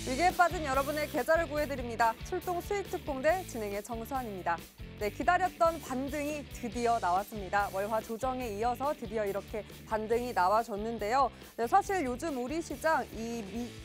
위기에 빠진 여러분의 계좌를 구해드립니다. 출동 수익특공대 진행의 정수환입니다. 네, 기다렸던 반등이 드디어 나왔습니다. 월화 조정에 이어서 드디어 이렇게 반등이 나와줬는데요. 네, 사실 요즘 우리 시장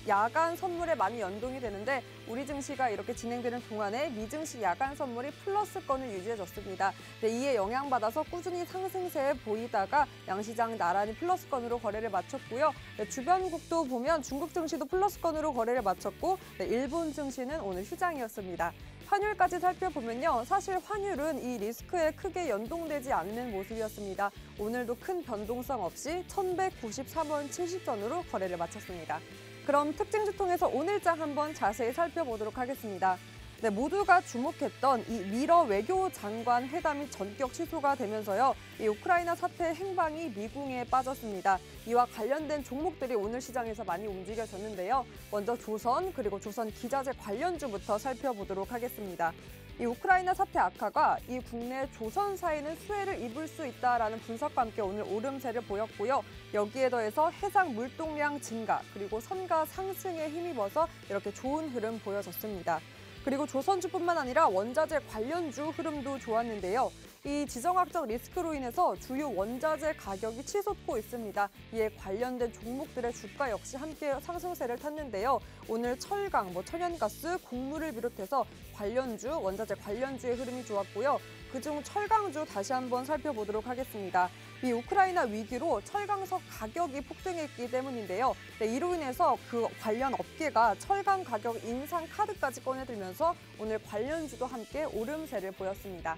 야간 선물에 많이 연동이 되는데 우리 증시가 이렇게 진행되는 동안에 미증시 야간 선물이 플러스권을 유지해줬습니다. 네, 이에 영향받아서 꾸준히 상승세에 보이다가 양시장 나란히 플러스권으로 거래를 마쳤고요. 네, 주변국도 보면 중국 증시도 플러스권으로 거래를 마쳤고 네, 일본 증시는 오늘 휴장이었습니다. 환율까지 살펴보면요. 사실 환율은 이 리스크에 크게 연동되지 않는 모습이었습니다. 오늘도 큰 변동성 없이 1,193원 70전으로 거래를 마쳤습니다. 그럼 특징주 통해서 오늘장 한번 자세히 살펴보도록 하겠습니다. 네, 모두가 주목했던 이 미러 외교장관 회담이 전격 취소가 되면서요. 이 우크라이나 사태 행방이 미궁에 빠졌습니다. 이와 관련된 종목들이 오늘 시장에서 많이 움직여졌는데요. 먼저 조선 그리고 조선 기자재 관련주부터 살펴보도록 하겠습니다. 이 우크라이나 사태 악화가 이 국내 조선사에는 수혜를 입을 수 있다라는 분석과 함께 오늘 오름세를 보였고요. 여기에 더해서 해상 물동량 증가 그리고 선가 상승에 힘입어서 이렇게 좋은 흐름 보여졌습니다. 그리고 조선주뿐만 아니라 원자재 관련주 흐름도 좋았는데요. 이 지정학적 리스크로 인해서 주요 원자재 가격이 치솟고 있습니다. 이에 관련된 종목들의 주가 역시 함께 상승세를 탔는데요. 오늘 철강, 천연가스, 곡물을 비롯해서 관련주, 원자재 관련주의 흐름이 좋았고요. 그중 철강주 다시 한번 살펴보도록 하겠습니다. 이 우크라이나 위기로 철강석 가격이 폭등했기 때문인데요. 네, 이로 인해서 그 관련 업계가 철강 가격 인상 카드까지 꺼내들면서 오늘 관련주도 함께 오름세를 보였습니다.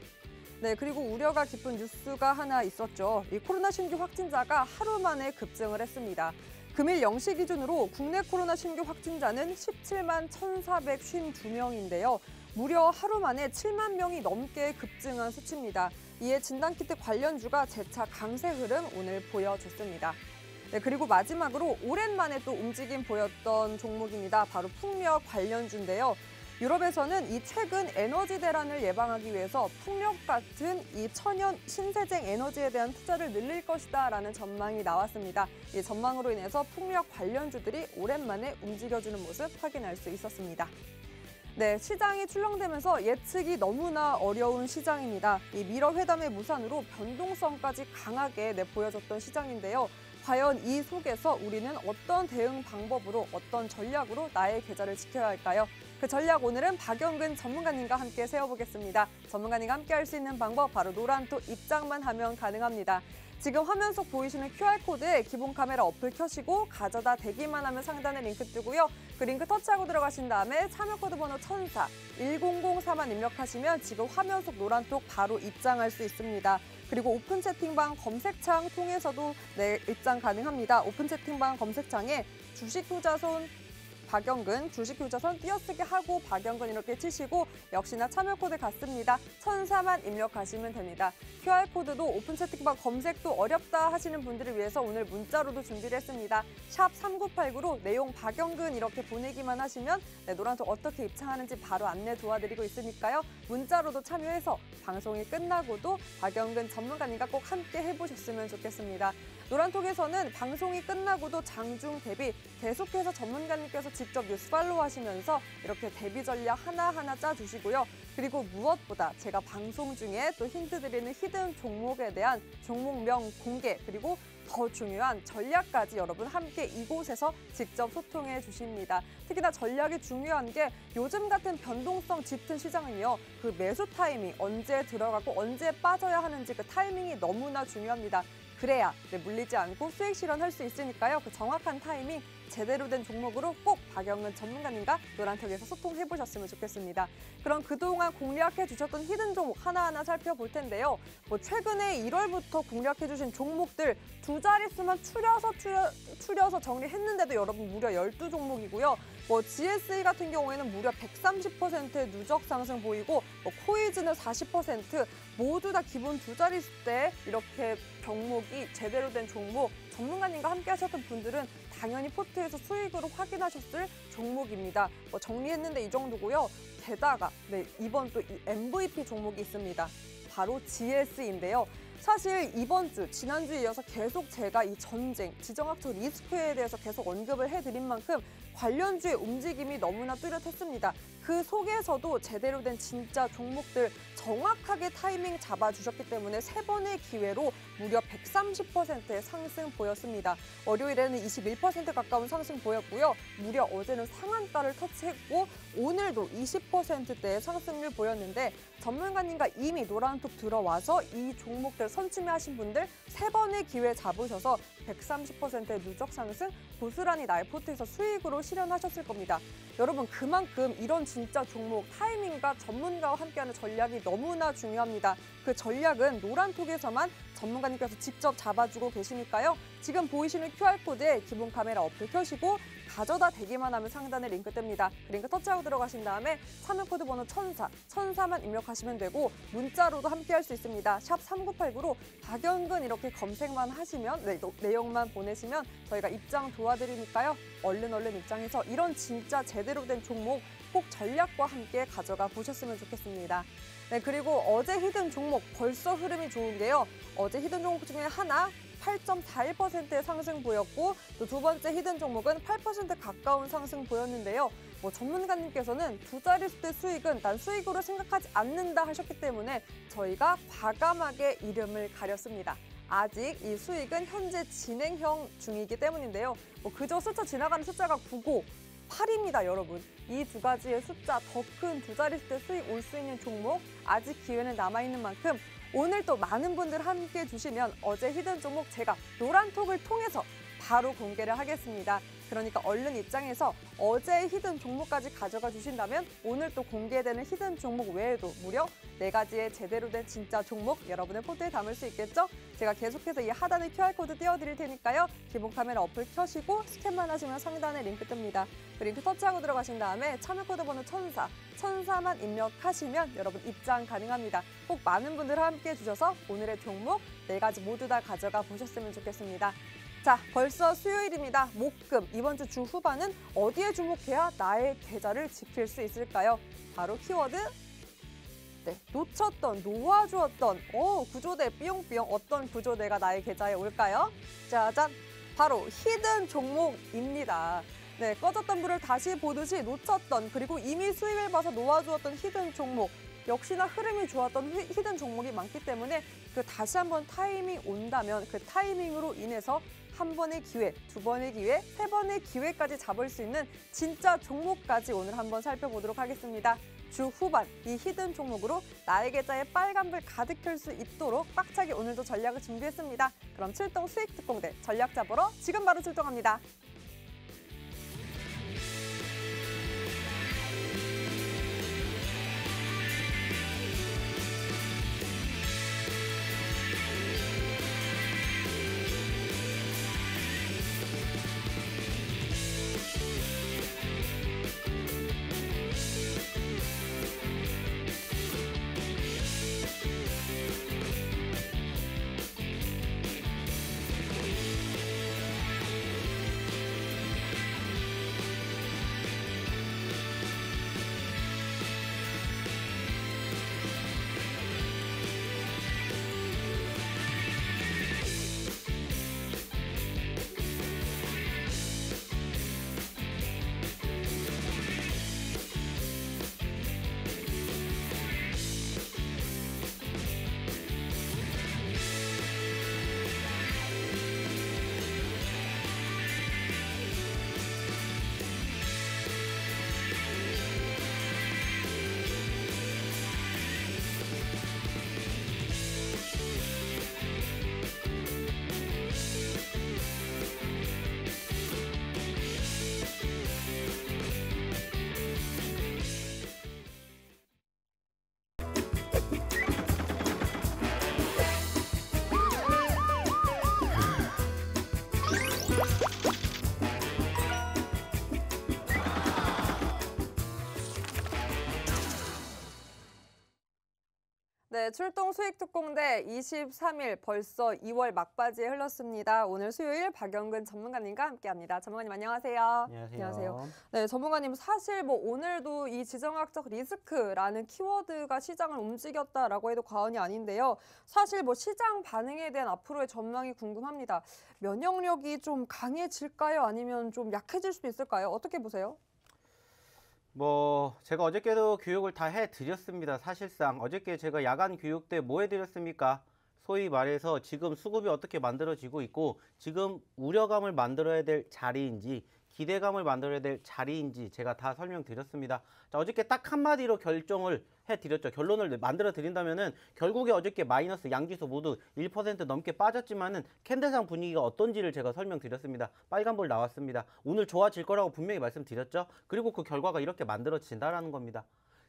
네, 그리고 우려가 깊은 뉴스가 하나 있었죠. 이 코로나 신규 확진자가 하루 만에 급증을 했습니다. 금일 0시 기준으로 국내 코로나 신규 확진자는 17만 1,452명인데요. 무려 하루 만에 7만 명이 넘게 급증한 수치입니다. 이에 진단키트 관련주가 재차 강세 흐름 오늘 보여줬습니다. 네, 그리고 마지막으로 오랜만에 또 움직임 보였던 종목입니다. 바로 풍력 관련주인데요. 유럽에서는 이 최근 에너지 대란을 예방하기 위해서 풍력 같은 이 천연 신재생 에너지에 대한 투자를 늘릴 것이다라는 전망이 나왔습니다. 이 전망으로 인해서 풍력 관련주들이 오랜만에 움직여주는 모습 확인할 수 있었습니다. 네, 시장이 출렁대면서 예측이 너무나 어려운 시장입니다. 이 미러 회담의 무산으로 변동성까지 강하게 보여줬던 시장인데요. 과연 이 속에서 우리는 어떤 대응 방법으로 어떤 전략으로 나의 계좌를 지켜야 할까요? 그 전략 오늘은 박영근 전문가님과 함께 세워보겠습니다. 전문가님과 함께 할 수 있는 방법 바로 노란톡 입장만 하면 가능합니다. 지금 화면 속 보이시는 QR코드에 기본 카메라 어플 켜시고 가져다 대기만 하면 상단에 링크 뜨고요. 그 링크 터치하고 들어가신 다음에 참여 코드 번호 1004, 1004만 입력하시면 지금 화면 속 노란톡 바로 입장할 수 있습니다. 그리고 오픈 채팅방 검색창 통해서도 입장 가능합니다. 오픈 채팅방 검색창에 주식투자손 박영근, 주식투자선 띄어쓰기 하고 박영근 이렇게 치시고 역시나 참여 코드 같습니다. 1004만 입력하시면 됩니다. QR코드도 오픈 채팅방 검색도 어렵다 하시는 분들을 위해서 오늘 문자로도 준비를 했습니다. 샵 3989로 내용 박영근 이렇게 보내기만 하시면 노란톡 어떻게 입장하는지 바로 안내 도와드리고 있으니까요. 문자로도 참여해서 방송이 끝나고도 박영근 전문가님과 꼭 함께 해보셨으면 좋겠습니다. 노란톡에서는 방송이 끝나고도 장중 대비 계속해서 전문가님께서 직접 뉴스 팔로우 하시면서 이렇게 대비 전략 하나하나 짜주시고요. 그리고 무엇보다 제가 방송 중에 또 힌트 드리는 히든 종목에 대한 종목명 공개 그리고 더 중요한 전략까지 여러분 함께 이곳에서 직접 소통해 주십니다. 특히나 전략이 중요한 게 요즘 같은 변동성 짙은 시장은요. 그 매수 타이밍 언제 들어가고 언제 빠져야 하는지 그 타이밍이 너무나 중요합니다. 그래야 물리지 않고 수익 실현할 수 있으니까요. 그 정확한 타이밍 제대로 된 종목으로 꼭 박영근 전문가님과 노란톡에서 소통해보셨으면 좋겠습니다. 그럼 그동안 공략해 주셨던 히든 종목 하나하나 살펴볼 텐데요. 최근에 1월부터 공략해 주신 종목들 두 자릿수만 추려서 정리했는데도 여러분 무려 12종목이고요. GSE 같은 경우에는 무려 130%의 누적 상승 보이고 코이즈는 40% 모두 다 기본 두 자릿수 때 이렇게 종목이 제대로 된 종목 전문가님과 함께 하셨던 분들은 당연히 포트에서 수익으로 확인하셨을 종목입니다. 정리했는데 이 정도고요. 게다가 이번 또 이 MVP 종목이 있습니다. 바로 GS인데요. 사실 이번 주, 지난주에 이어서 계속 제가 이 전쟁, 지정학적 리스크에 대해서 계속 언급을 해드린 만큼 관련주의 움직임이 너무나 뚜렷했습니다. 그 속에서도 제대로 된 진짜 종목들 정확하게 타이밍 잡아주셨기 때문에 세 번의 기회로 무려 130%의 상승 보였습니다. 월요일에는 21% 가까운 상승 보였고요. 무려 어제는 상한가를 터치했고 오늘도 20%대의 상승률 보였는데 전문가님과 이미 노란톡 들어와서 이 종목들 선취매하신 분들 세 번의 기회 잡으셔서 130%의 누적 상승 고스란히 나의 포트에서 수익으로 실현하셨을 겁니다. 여러분 그만큼 이런 진짜 종목 타이밍과 전문가와 함께하는 전략이 너무나 중요합니다. 그 전략은 노란톡에서만 전문가님께서 직접 잡아주고 계시니까요. 지금 보이시는 QR코드에 기본 카메라 어플 켜시고 가져다 대기만 하면 상단에 링크 뜹니다. 그 링크 터치하고 들어가신 다음에 참여 코드 번호 1000만 입력하시면 되고 문자로도 함께할 수 있습니다. 샵 3989로 박연근 이렇게 검색만 하시면 내용만 보내시면 저희가 입장 도와드리니까요. 얼른 입장해서 이런 진짜 제대로 된 종목 꼭 전략과 함께 가져가 보셨으면 좋겠습니다. 네, 그리고 어제 히든 종목 벌써 흐름이 좋은 게요. 어제 히든 종목 중에 하나 8.41%의 상승 보였고 또 두 번째 히든 종목은 8% 가까운 상승 보였는데요. 전문가님께서는 두 자릿수의 수익은 난 수익으로 생각하지 않는다 하셨기 때문에 저희가 과감하게 이름을 가렸습니다. 아직 이 수익은 현재 진행형 중이기 때문인데요. 그저 스쳐 지나가는 숫자가 9고 8입니다, 여러분. 이 두 가지의 숫자, 더 큰 두 자릿수의 수익 올 수 있는 종목 아직 기회는 남아있는 만큼 오늘 또 많은 분들 함께 해주시면 어제 히든 종목 제가 노란톡을 통해서 바로 공개를 하겠습니다. 그러니까 얼른 입장해서 어제의 히든 종목까지 가져가 주신다면 오늘 또 공개되는 히든 종목 외에도 무려 4가지의 제대로 된 진짜 종목 여러분의 포트에 담을 수 있겠죠? 제가 계속해서 이 하단에 QR코드 띄워드릴 테니까요. 기본 카메라 어플 켜시고 스캔만 하시면 상단에 링크 뜹니다. 그 링크 터치하고 들어가신 다음에 참여 코드 번호 1000만 입력하시면 여러분 입장 가능합니다. 꼭 많은 분들 함께 해주셔서 오늘의 종목 4가지 모두 다 가져가 보셨으면 좋겠습니다. 자, 벌써 수요일입니다. 목금, 이번 주 후반은 어디에 주목해야 나의 계좌를 지킬 수 있을까요? 바로 키워드, 놓쳤던, 놓아주었던, 구조대 삐용삐용 어떤 구조대가 나의 계좌에 올까요? 짜잔, 바로 히든 종목입니다. 네, 꺼졌던 불을 다시 보듯이 놓쳤던 그리고 이미 수익을 봐서 놓아주었던 히든 종목. 역시나 흐름이 좋았던 히든 종목이 많기 때문에 다시 한번 타이밍이 온다면 그 타이밍으로 인해서 한 번의 기회, 두 번의 기회, 세 번의 기회까지 잡을 수 있는 진짜 종목까지 오늘 한번 살펴보도록 하겠습니다. 주 후반 이 히든 종목으로 나의 계좌에 빨간불 가득 켤 수 있도록 빡차게 오늘도 전략을 준비했습니다. 그럼 출동 수익 특공대 전략 잡으러 지금 바로 출동합니다. 네, 출동 수익 특공대 23일 벌써 2월 막바지에 흘렀습니다. 오늘 수요일 박영근 전문가님과 함께합니다. 전문가님 안녕하세요. 안녕하세요. 네, 전문가님 사실 뭐 오늘도 이 지정학적 리스크라는 키워드가 시장을 움직였다라고 해도 과언이 아닌데요. 사실 뭐 시장 반응에 대한 앞으로의 전망이 궁금합니다. 면역력이 좀 강해질까요? 아니면 좀 약해질 수도 있을까요? 어떻게 보세요? 제가 어저께도 교육을 다 해드렸습니다. 사실상 어저께 제가 야간 교육 때 뭐 해드렸습니까? 소위 말해서 지금 수급이 어떻게 만들어지고 있고 지금 우려감을 만들어야 될 자리인지 기대감을 만들어야 될 자리인지 제가 다 설명드렸습니다. 자, 어저께 딱 한마디로 결정을 해드렸죠. 결론을 만들어 드린다면은 결국에 어저께 마이너스 양지수 모두 1% 넘게 빠졌지만은 캔들상 분위기가 어떤지를 제가 설명드렸습니다. 빨간불 나왔습니다. 오늘 좋아질 거라고 분명히 말씀드렸죠. 그리고 그 결과가 이렇게 만들어진다라는 겁니다.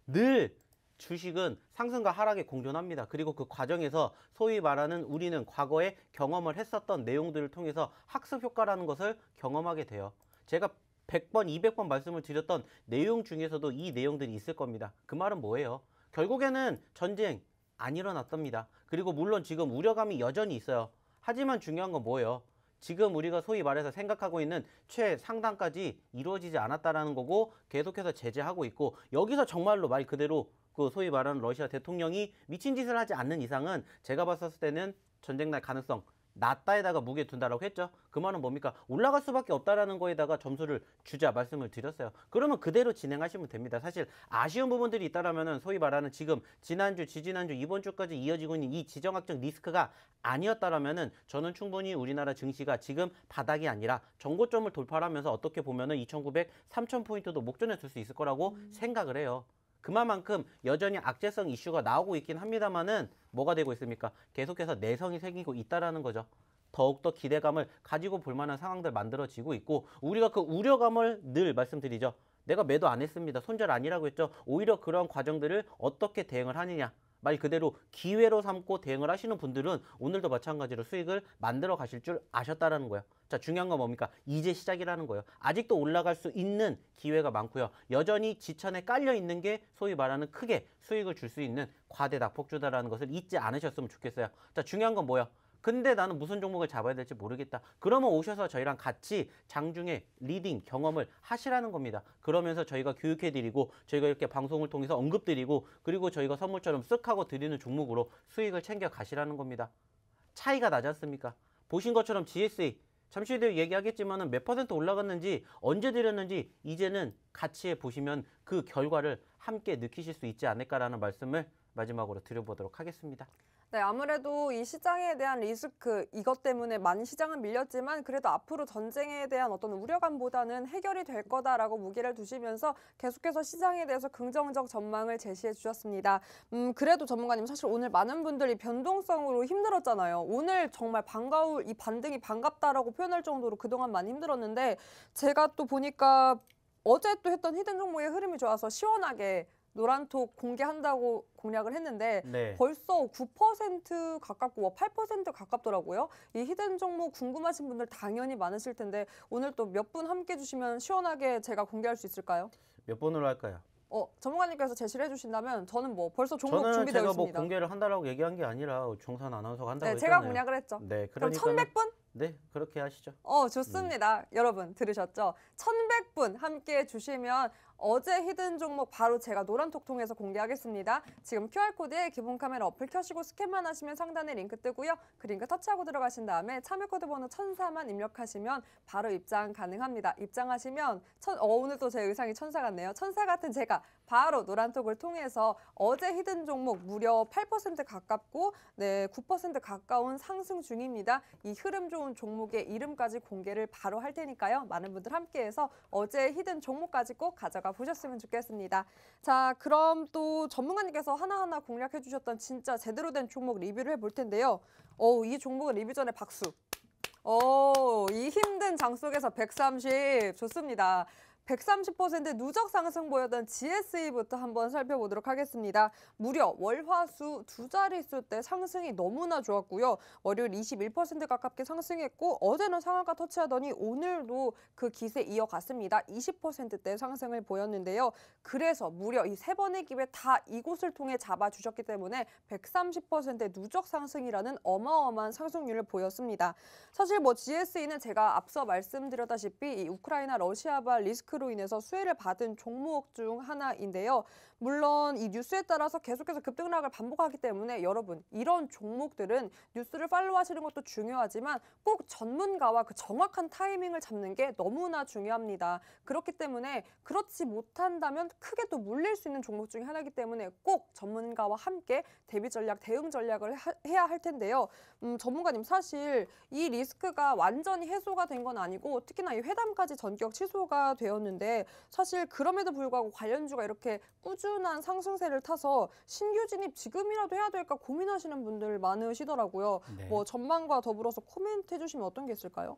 늘 주식은 상승과 하락에 공존합니다. 그리고 그 과정에서 소위 말하는 우리는 과거에 경험을 했었던 내용들을 통해서 학습 효과라는 것을 경험하게 돼요. 제가 100번, 200번 말씀을 드렸던 내용 중에서도 이 내용들이 있을 겁니다. 그 말은 뭐예요? 결국에는 전쟁 안 일어났답니다. 그리고 물론 지금 우려감이 여전히 있어요. 하지만 중요한 건 뭐예요? 지금 우리가 소위 말해서 생각하고 있는 최상단까지 이루어지지 않았다라는 거고 계속해서 제재하고 있고 여기서 정말로 말 그대로 그 소위 말하는 러시아 대통령이 미친 짓을 하지 않는 이상은 제가 봤었을 때는 전쟁 날 가능성 낮다에다가 무게 둔다라고 했죠. 그 말은 뭡니까? 올라갈 수밖에 없다라는 거에다가 점수를 주자 말씀을 드렸어요. 그러면 그대로 진행하시면 됩니다. 사실 아쉬운 부분들이 있다라면은 소위 말하는 지금 지난주, 지지난주, 이번 주까지 이어지고 있는 이 지정학적 리스크가 아니었다라면은 저는 충분히 우리나라 증시가 지금 바닥이 아니라 정고점을 돌파하면서 어떻게 보면은 2,900, 3,000포인트도 목전에 둘 수 있을 거라고 생각을 해요. 그만큼 여전히 악재성 이슈가 나오고 있긴 합니다만은 뭐가 되고 있습니까? 계속해서 내성이 생기고 있다라는 거죠. 더욱더 기대감을 가지고 볼 만한 상황들 만들어지고 있고 우리가 그 우려감을 늘 말씀드리죠. 내가 매도 안 했습니다. 손절 아니라고 했죠. 오히려 그런 과정들을 어떻게 대응을 하느냐. 말 그대로 기회로 삼고 대응을 하시는 분들은 오늘도 마찬가지로 수익을 만들어 가실 줄 아셨다라는 거예요. 자, 중요한 건 뭡니까? 이제 시작이라는 거예요. 아직도 올라갈 수 있는 기회가 많고요. 여전히 지천에 깔려 있는 게 소위 말하는 크게 수익을 줄 수 있는 과대 낙폭주다라는 것을 잊지 않으셨으면 좋겠어요. 자, 중요한 건 뭐예요? 근데 나는 무슨 종목을 잡아야 될지 모르겠다. 그러면 오셔서 저희랑 같이 장중에 리딩 경험을 하시라는 겁니다. 그러면서 저희가 교육해드리고 저희가 이렇게 방송을 통해서 언급드리고 그리고 저희가 선물처럼 쓱 하고 드리는 종목으로 수익을 챙겨 가시라는 겁니다. 차이가 나지 않습니까? 보신 것처럼 GSA 잠시 뒤에 얘기하겠지만 몇 퍼센트 올라갔는지 언제 드렸는지 이제는 같이 보시면 그 결과를 함께 느끼실 수 있지 않을까라는 말씀을 마지막으로 드려보도록 하겠습니다. 네, 아무래도 이 시장에 대한 리스크 이것 때문에 많이 시장은 밀렸지만 그래도 앞으로 전쟁에 대한 어떤 우려감보다는 해결이 될 거다라고 무게를 두시면서 계속해서 시장에 대해서 긍정적 전망을 제시해 주셨습니다. 그래도 전문가님 사실 오늘 많은 분들이 변동성으로 힘들었잖아요. 오늘 정말 반가울 이 반등이 반갑다라고 표현할 정도로 그동안 많이 힘들었는데 제가 또 보니까 어제 또 했던 히든 종목의 흐름이 좋아서 시원하게 노란톡 공개한다고 공략을 했는데 네. 벌써 9% 가깝고 8% 가깝더라고요. 이 히든 종목 궁금하신 분들 당연히 많으실 텐데 오늘 또 몇 분 함께 해주시면 시원하게 제가 공개할 수 있을까요? 몇 번으로 할까요? 전문가님께서 제시를 해주신다면 저는 뭐 벌써 종목 저는 준비되어 제가 있습니다. 뭐 공개를 한다라고 얘기한 게 아니라 정산 아나운서가 한다고 네, 했잖아요. 제가 공략을 했죠. 네, 그럼 그러니까는 1,100분? 네, 그렇게 하시죠. 좋습니다. 여러분 들으셨죠? 1,100분 함께 해주시면 어제 히든 종목 바로 제가 노란톡 통해서 공개하겠습니다. 지금 QR코드에 기본 카메라 어플 켜시고 스캔만 하시면 상단에 링크 뜨고요. 그 링크 터치하고 들어가신 다음에 참여코드 번호 1004만 입력하시면 바로 입장 가능합니다. 입장하시면 오늘 또 제 의상이 천사 같네요. 천사 같은 제가 바로 노란톡을 통해서 어제 히든 종목 무려 8% 가깝고 9% 가까운 상승 중입니다. 이 흐름 좋은 종목의 이름까지 공개를 바로 할 테니까요. 많은 분들 함께해서 어제 히든 종목까지 꼭 가져가 보셨으면 좋겠습니다. 자, 그럼 또 전문가님께서 하나하나 공략해 주셨던 진짜 제대로 된 종목 리뷰를 해볼 텐데요. 이 종목은 리뷰 전에 박수. 이 힘든 장 속에서 130 좋습니다. 130% 누적 상승 보였던 GSE부터 한번 살펴보도록 하겠습니다. 무려 월화수 두 자릿수 때 상승이 너무나 좋았고요. 월요일 21% 가깝게 상승했고 어제는 상한가 터치하더니 오늘도 그 기세 이어갔습니다. 20%대 상승을 보였는데요. 그래서 무려 이 세 번의 기회 다 이곳을 통해 잡아주셨기 때문에 130% 누적 상승이라는 어마어마한 상승률을 보였습니다. 사실 뭐 GSE는 제가 앞서 말씀드렸다시피 이 우크라이나 러시아발 리스크로 인해서 수혜를 받은 종목 중 하나인데요. 물론 이 뉴스에 따라서 계속해서 급등락을 반복하기 때문에 여러분 이런 종목들은 뉴스를 팔로우하시는 것도 중요하지만 꼭 전문가와 그 정확한 타이밍을 잡는 게 너무나 중요합니다. 그렇기 때문에 그렇지 못한다면 크게 또 물릴 수 있는 종목 중에 하나이기 때문에 꼭 전문가와 함께 대비 전략, 대응 전략을 해야 할 텐데요. 전문가님 사실 이 리스크가 완전히 해소가 된 건 아니고 특히나 이 회담까지 전격 취소가 되었는데 사실 그럼에도 불구하고 관련주가 이렇게 꾸준한 상승세를 타서 신규 진입 지금이라도 해야 될까 고민하시는 분들 많으시더라고요. 네. 뭐 전망과 더불어서 코멘트 해주시면 어떤 게 있을까요?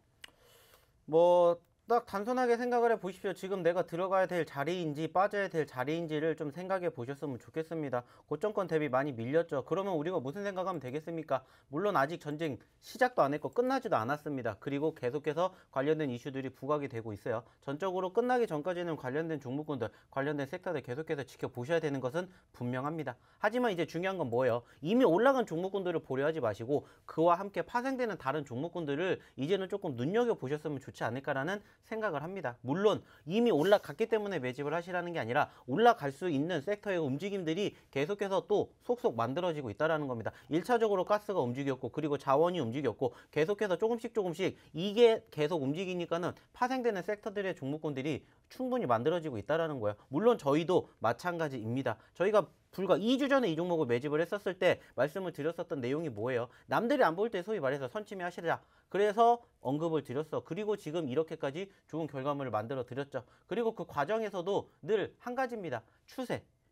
뭐 딱 단순하게 생각을 해 보십시오. 지금 내가 들어가야 될 자리인지 빠져야 될 자리인지를 좀 생각해 보셨으면 좋겠습니다. 고점권 대비 많이 밀렸죠. 그러면 우리가 무슨 생각하면 되겠습니까? 물론 아직 전쟁 시작도 안 했고 끝나지도 않았습니다. 그리고 계속해서 관련된 이슈들이 부각이 되고 있어요. 전적으로 끝나기 전까지는 관련된 종목군들, 관련된 섹터들 계속해서 지켜보셔야 되는 것은 분명합니다. 하지만 이제 중요한 건 뭐예요? 이미 올라간 종목군들을 보려하지 마시고 그와 함께 파생되는 다른 종목군들을 이제는 조금 눈여겨보셨으면 좋지 않을까라는 생각을 합니다. 물론 이미 올라갔기 때문에 매집을 하시라는 게 아니라 올라갈 수 있는 섹터의 움직임들이 계속해서 또 속속 만들어지고 있다는 겁니다. 1차적으로 가스가 움직였고 그리고 자원이 움직였고 계속해서 조금씩 이게 계속 움직이니까는 파생되는 섹터들의 종목군들이 충분히 만들어지고 있다는 거예요. 물론 저희도 마찬가지입니다. 저희가 불과 2주 전에 이 종목을 매집을 했었을 때 말씀을 드렸었던 내용이 뭐예요? 남들이 안 볼 때 소위 말해서 선침해 하시자. 그래서 언급을 드렸어. 그리고 지금 이렇게까지 좋은 결과물을 만들어 드렸죠. 그리고 그 과정에서도 늘 한 가지입니다.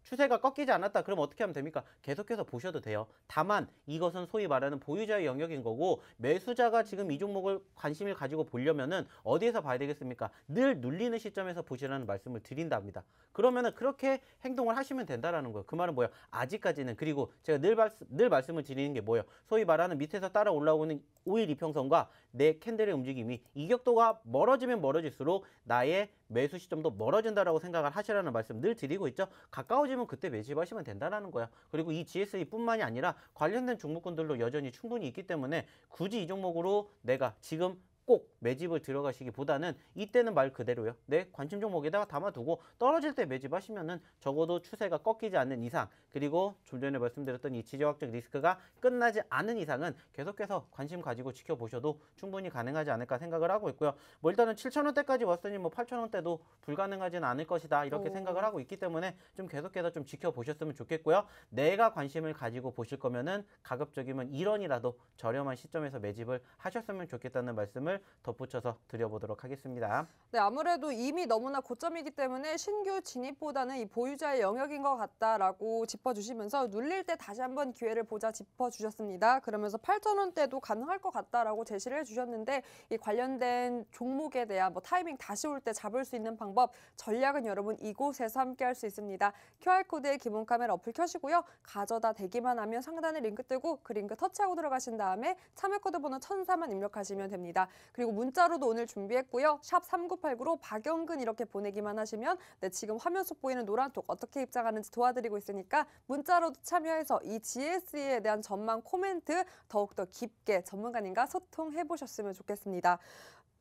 추세가 꺾이지 않았다. 그럼 어떻게 하면 됩니까? 계속해서 보셔도 돼요. 다만 이것은 소위 말하는 보유자의 영역인 거고 매수자가 지금 이 종목을 관심을 가지고 보려면은 어디에서 봐야 되겠습니까? 늘 눌리는 시점에서 보시라는 말씀을 드린답니다. 그러면은 그렇게 행동을 하시면 된다라는 거예요. 그 말은 뭐예요? 아직까지는 그리고 제가 늘 말씀을 드리는 게 뭐예요? 소위 말하는 밑에서 따라 올라오는 5일 이평선과 내 캔들의 움직임이 이격도가 멀어지면 멀어질수록 나의 매수 시점도 멀어진다라고 생각을 하시라는 말씀 늘 드리고 있죠. 가까워지면 그때 매집하시면 된다는 거야. 그리고 이 GSE뿐만이 아니라 관련된 종목군들도 여전히 충분히 있기 때문에 굳이 이 종목으로 내가 지금 꼭 매집을 들어가시기보다는 이때는 말 그대로요. 내 관심 종목에다가 담아두고 떨어질 때 매집하시면은 적어도 추세가 꺾이지 않는 이상 그리고 좀 전에 말씀드렸던 이 지정학적 리스크가 끝나지 않은 이상은 계속해서 관심 가지고 지켜보셔도 충분히 가능하지 않을까 생각을 하고 있고요. 뭐 일단은 7,000원대까지 왔으니 뭐 8,000원대도 불가능하지는 않을 것이다 이렇게 생각을 하고 있기 때문에 좀 계속해서 좀 지켜보셨으면 좋겠고요. 내가 관심을 가지고 보실 거면은 가급적이면 1원이라도 저렴한 시점에서 매집을 하셨으면 좋겠다는 말씀을 덧붙여서 드려보도록 하겠습니다. 네, 아무래도 이미 너무나 고점이기 때문에 신규 진입보다는 이 보유자의 영역인 것 같다라고 짚어주시면서 눌릴 때 다시 한번 기회를 보자 짚어주셨습니다. 그러면서 8,000원대도 가능할 것 같다라고 제시를 해주셨는데 이 관련된 종목에 대한 뭐 타이밍 다시 올 때 잡을 수 있는 방법, 전략은 여러분 이곳에서 함께 할 수 있습니다. QR코드에 기본 카메라 어플 켜시고요. 가져다 대기만 하면 상단에 링크 뜨고 그 링크 터치하고 들어가신 다음에 참여코드 번호 1004만 입력하시면 됩니다. 그리고 문자로도 오늘 준비했고요. 샵 3989로 박영근 이렇게 보내기만 하시면 네, 지금 화면 속 보이는 노란톡 어떻게 입장하는지 도와드리고 있으니까 문자로도 참여해서 이 GSE에 대한 전망 코멘트 더욱더 깊게 전문가님과 소통해 보셨으면 좋겠습니다.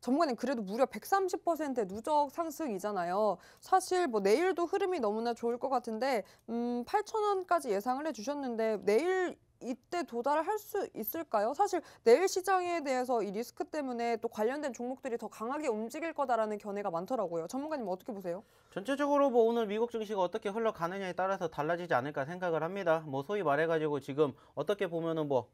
전문가님 그래도 무려 130%의 누적 상승이잖아요. 사실 뭐 내일도 흐름이 너무나 좋을 것 같은데 8,000원까지 예상을 해주셨는데 내일 이때 도달을 할 수 있을까요? 사실 내일 시장에 대해서 이 리스크 때문에 또 관련된 종목들이 더 강하게 움직일 거다라는 견해가 많더라고요. 전문가님 어떻게 보세요? 전체적으로 뭐 오늘 미국 증시가 어떻게 흘러가느냐에 따라서 달라지지 않을까 생각을 합니다. 뭐 소위 말해가지고 지금 어떻게 보면은 뭐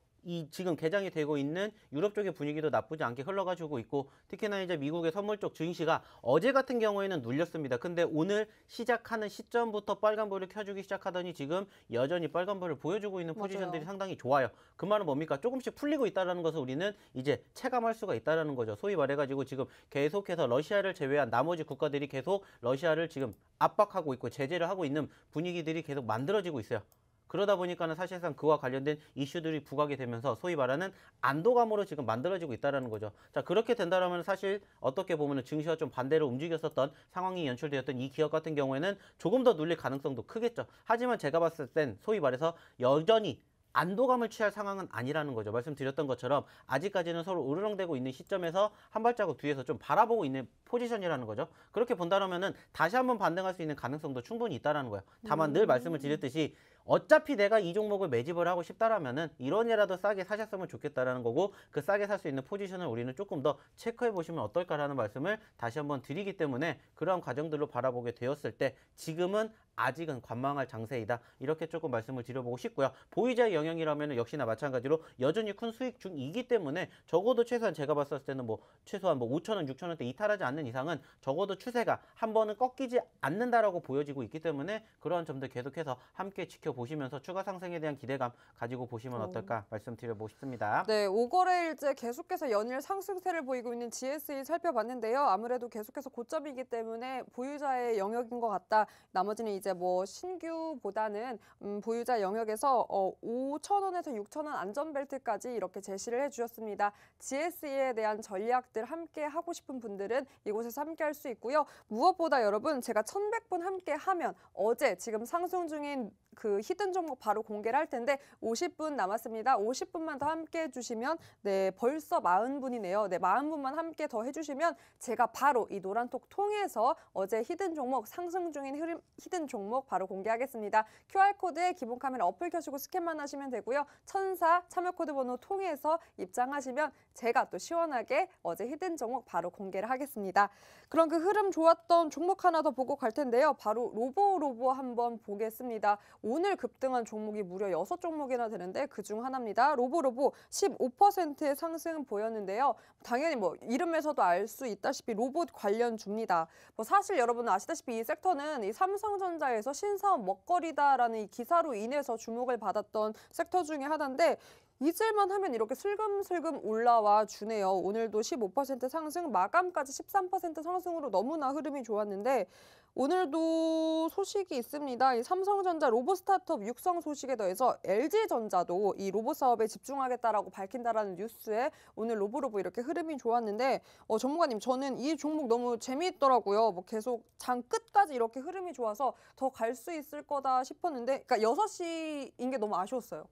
지금 개장이 되고 있는 유럽 쪽의 분위기도 나쁘지 않게 흘러가지고 있고, 특히나 이제 미국의 선물 쪽 증시가 어제 같은 경우에는 눌렸습니다. 근데 오늘 시작하는 시점부터 빨간불을 켜주기 시작하더니 지금 여전히 빨간불을 보여주고 있는 포지션들이 맞아요. 상당히 좋아요. 그 말은 뭡니까? 조금씩 풀리고 있다는 것을 우리는 이제 체감할 수가 있다는 거죠. 소위 말해가지고 지금 계속해서 러시아를 제외한 나머지 국가들이 계속 러시아를 지금 압박하고 있고 제재를 하고 있는 분위기들이 계속 만들어지고 있어요. 그러다 보니까는 사실상 그와 관련된 이슈들이 부각이 되면서 소위 말하는 안도감으로 지금 만들어지고 있다는 거죠. 자, 그렇게 된다면 사실 어떻게 보면 증시와 좀 반대로 움직였었던 상황이 연출되었던 이 기업 같은 경우에는 조금 더 눌릴 가능성도 크겠죠. 하지만 제가 봤을 땐 소위 말해서 여전히 안도감을 취할 상황은 아니라는 거죠. 말씀드렸던 것처럼 아직까지는 서로 으르렁대고 있는 시점에서 한 발자국 뒤에서 좀 바라보고 있는 포지션이라는 거죠. 그렇게 본다면은 다시 한번 반등할 수 있는 가능성도 충분히 있다는 거예요. 다만 늘 말씀을 드렸듯이 어차피 내가 이 종목을 매집을 하고 싶다라면은 이론이라도 싸게 사셨으면 좋겠다라는 거고, 그 싸게 살 수 있는 포지션을 우리는 조금 더 체크해 보시면 어떨까라는 말씀을 다시 한번 드리기 때문에, 그러한 과정들로 바라보게 되었을 때 지금은 아직은 관망할 장세이다, 이렇게 조금 말씀을 드려보고 싶고요. 보유자의 영역이라면 역시나 마찬가지로 여전히 큰 수익 중이기 때문에 적어도 최소한 제가 봤을 때는 최소한 5,000원, 6,000원대 이탈하지 않는 이상은 적어도 추세가 한 번은 꺾이지 않는다라고 보여지고 있기 때문에, 그러한 점들 계속해서 함께 지켜보시면서 추가 상승에 대한 기대감 가지고 보시면 어떨까 말씀드려보고 싶습니다. 네, 5거래일째 계속해서 연일 상승세를 보이고 있는 GSE 살펴봤는데요. 아무래도 계속해서 고점이기 때문에 보유자의 영역인 것 같다. 나머지는 이제 신규보다는 보유자 영역에서 5,000원에서 6,000원 안전벨트까지 이렇게 제시를 해주셨습니다. GSE에 대한 전략들 함께 하고 싶은 분들은 이곳에서 함께 할 수 있고요. 무엇보다 여러분, 제가 1,100분 함께 하면 어제 지금 상승 중인 그 히든 종목 바로 공개를 할 텐데 50분 남았습니다. 50분만 더 함께 해주시면, 네, 벌써 40분이네요. 네, 40분만 함께 더 해주시면 제가 바로 이 노란톡 통해서 어제 히든 종목, 상승 중인 히든 종목 바로 공개하겠습니다. QR코드에 기본 카메라 어플 켜시고 스캔만 하시면 되고요. 천사 참여코드 번호 통해서 입장하시면 제가 또 시원하게 어제 히든 종목 바로 공개를 하겠습니다. 그럼 그 흐름 좋았던 종목 하나 더 보고 갈 텐데요. 바로 로보 한번 보겠습니다. 오늘 급등한 종목이 무려 6종목이나 되는데 그중 하나입니다. 로보 15%의 상승 보였는데요. 당연히 이름에서도 알 수 있다시피 로봇 관련주입니다. 사실 여러분은 아시다시피 이 섹터는 이 삼성전자에서 신사업 먹거리다라는 이 기사로 인해서 주목을 받았던 섹터 중에 하나인데, 잊을만 하면 이렇게 슬금슬금 올라와 주네요. 오늘도 15% 상승, 마감까지 13% 상승으로 너무나 흐름이 좋았는데, 오늘도 소식이 있습니다. 이 삼성전자 로봇 스타트업 육성 소식에 더해서 LG전자도 이 로봇 사업에 집중하겠다라고 밝힌다라는 뉴스에 오늘 로보 이렇게 흐름이 좋았는데, 전문가님, 저는 이 종목 너무 재미있더라고요. 계속 장 끝까지 이렇게 흐름이 좋아서 더 갈 수 있을 거다 싶었는데, 그러니까 6시인 게 너무 아쉬웠어요.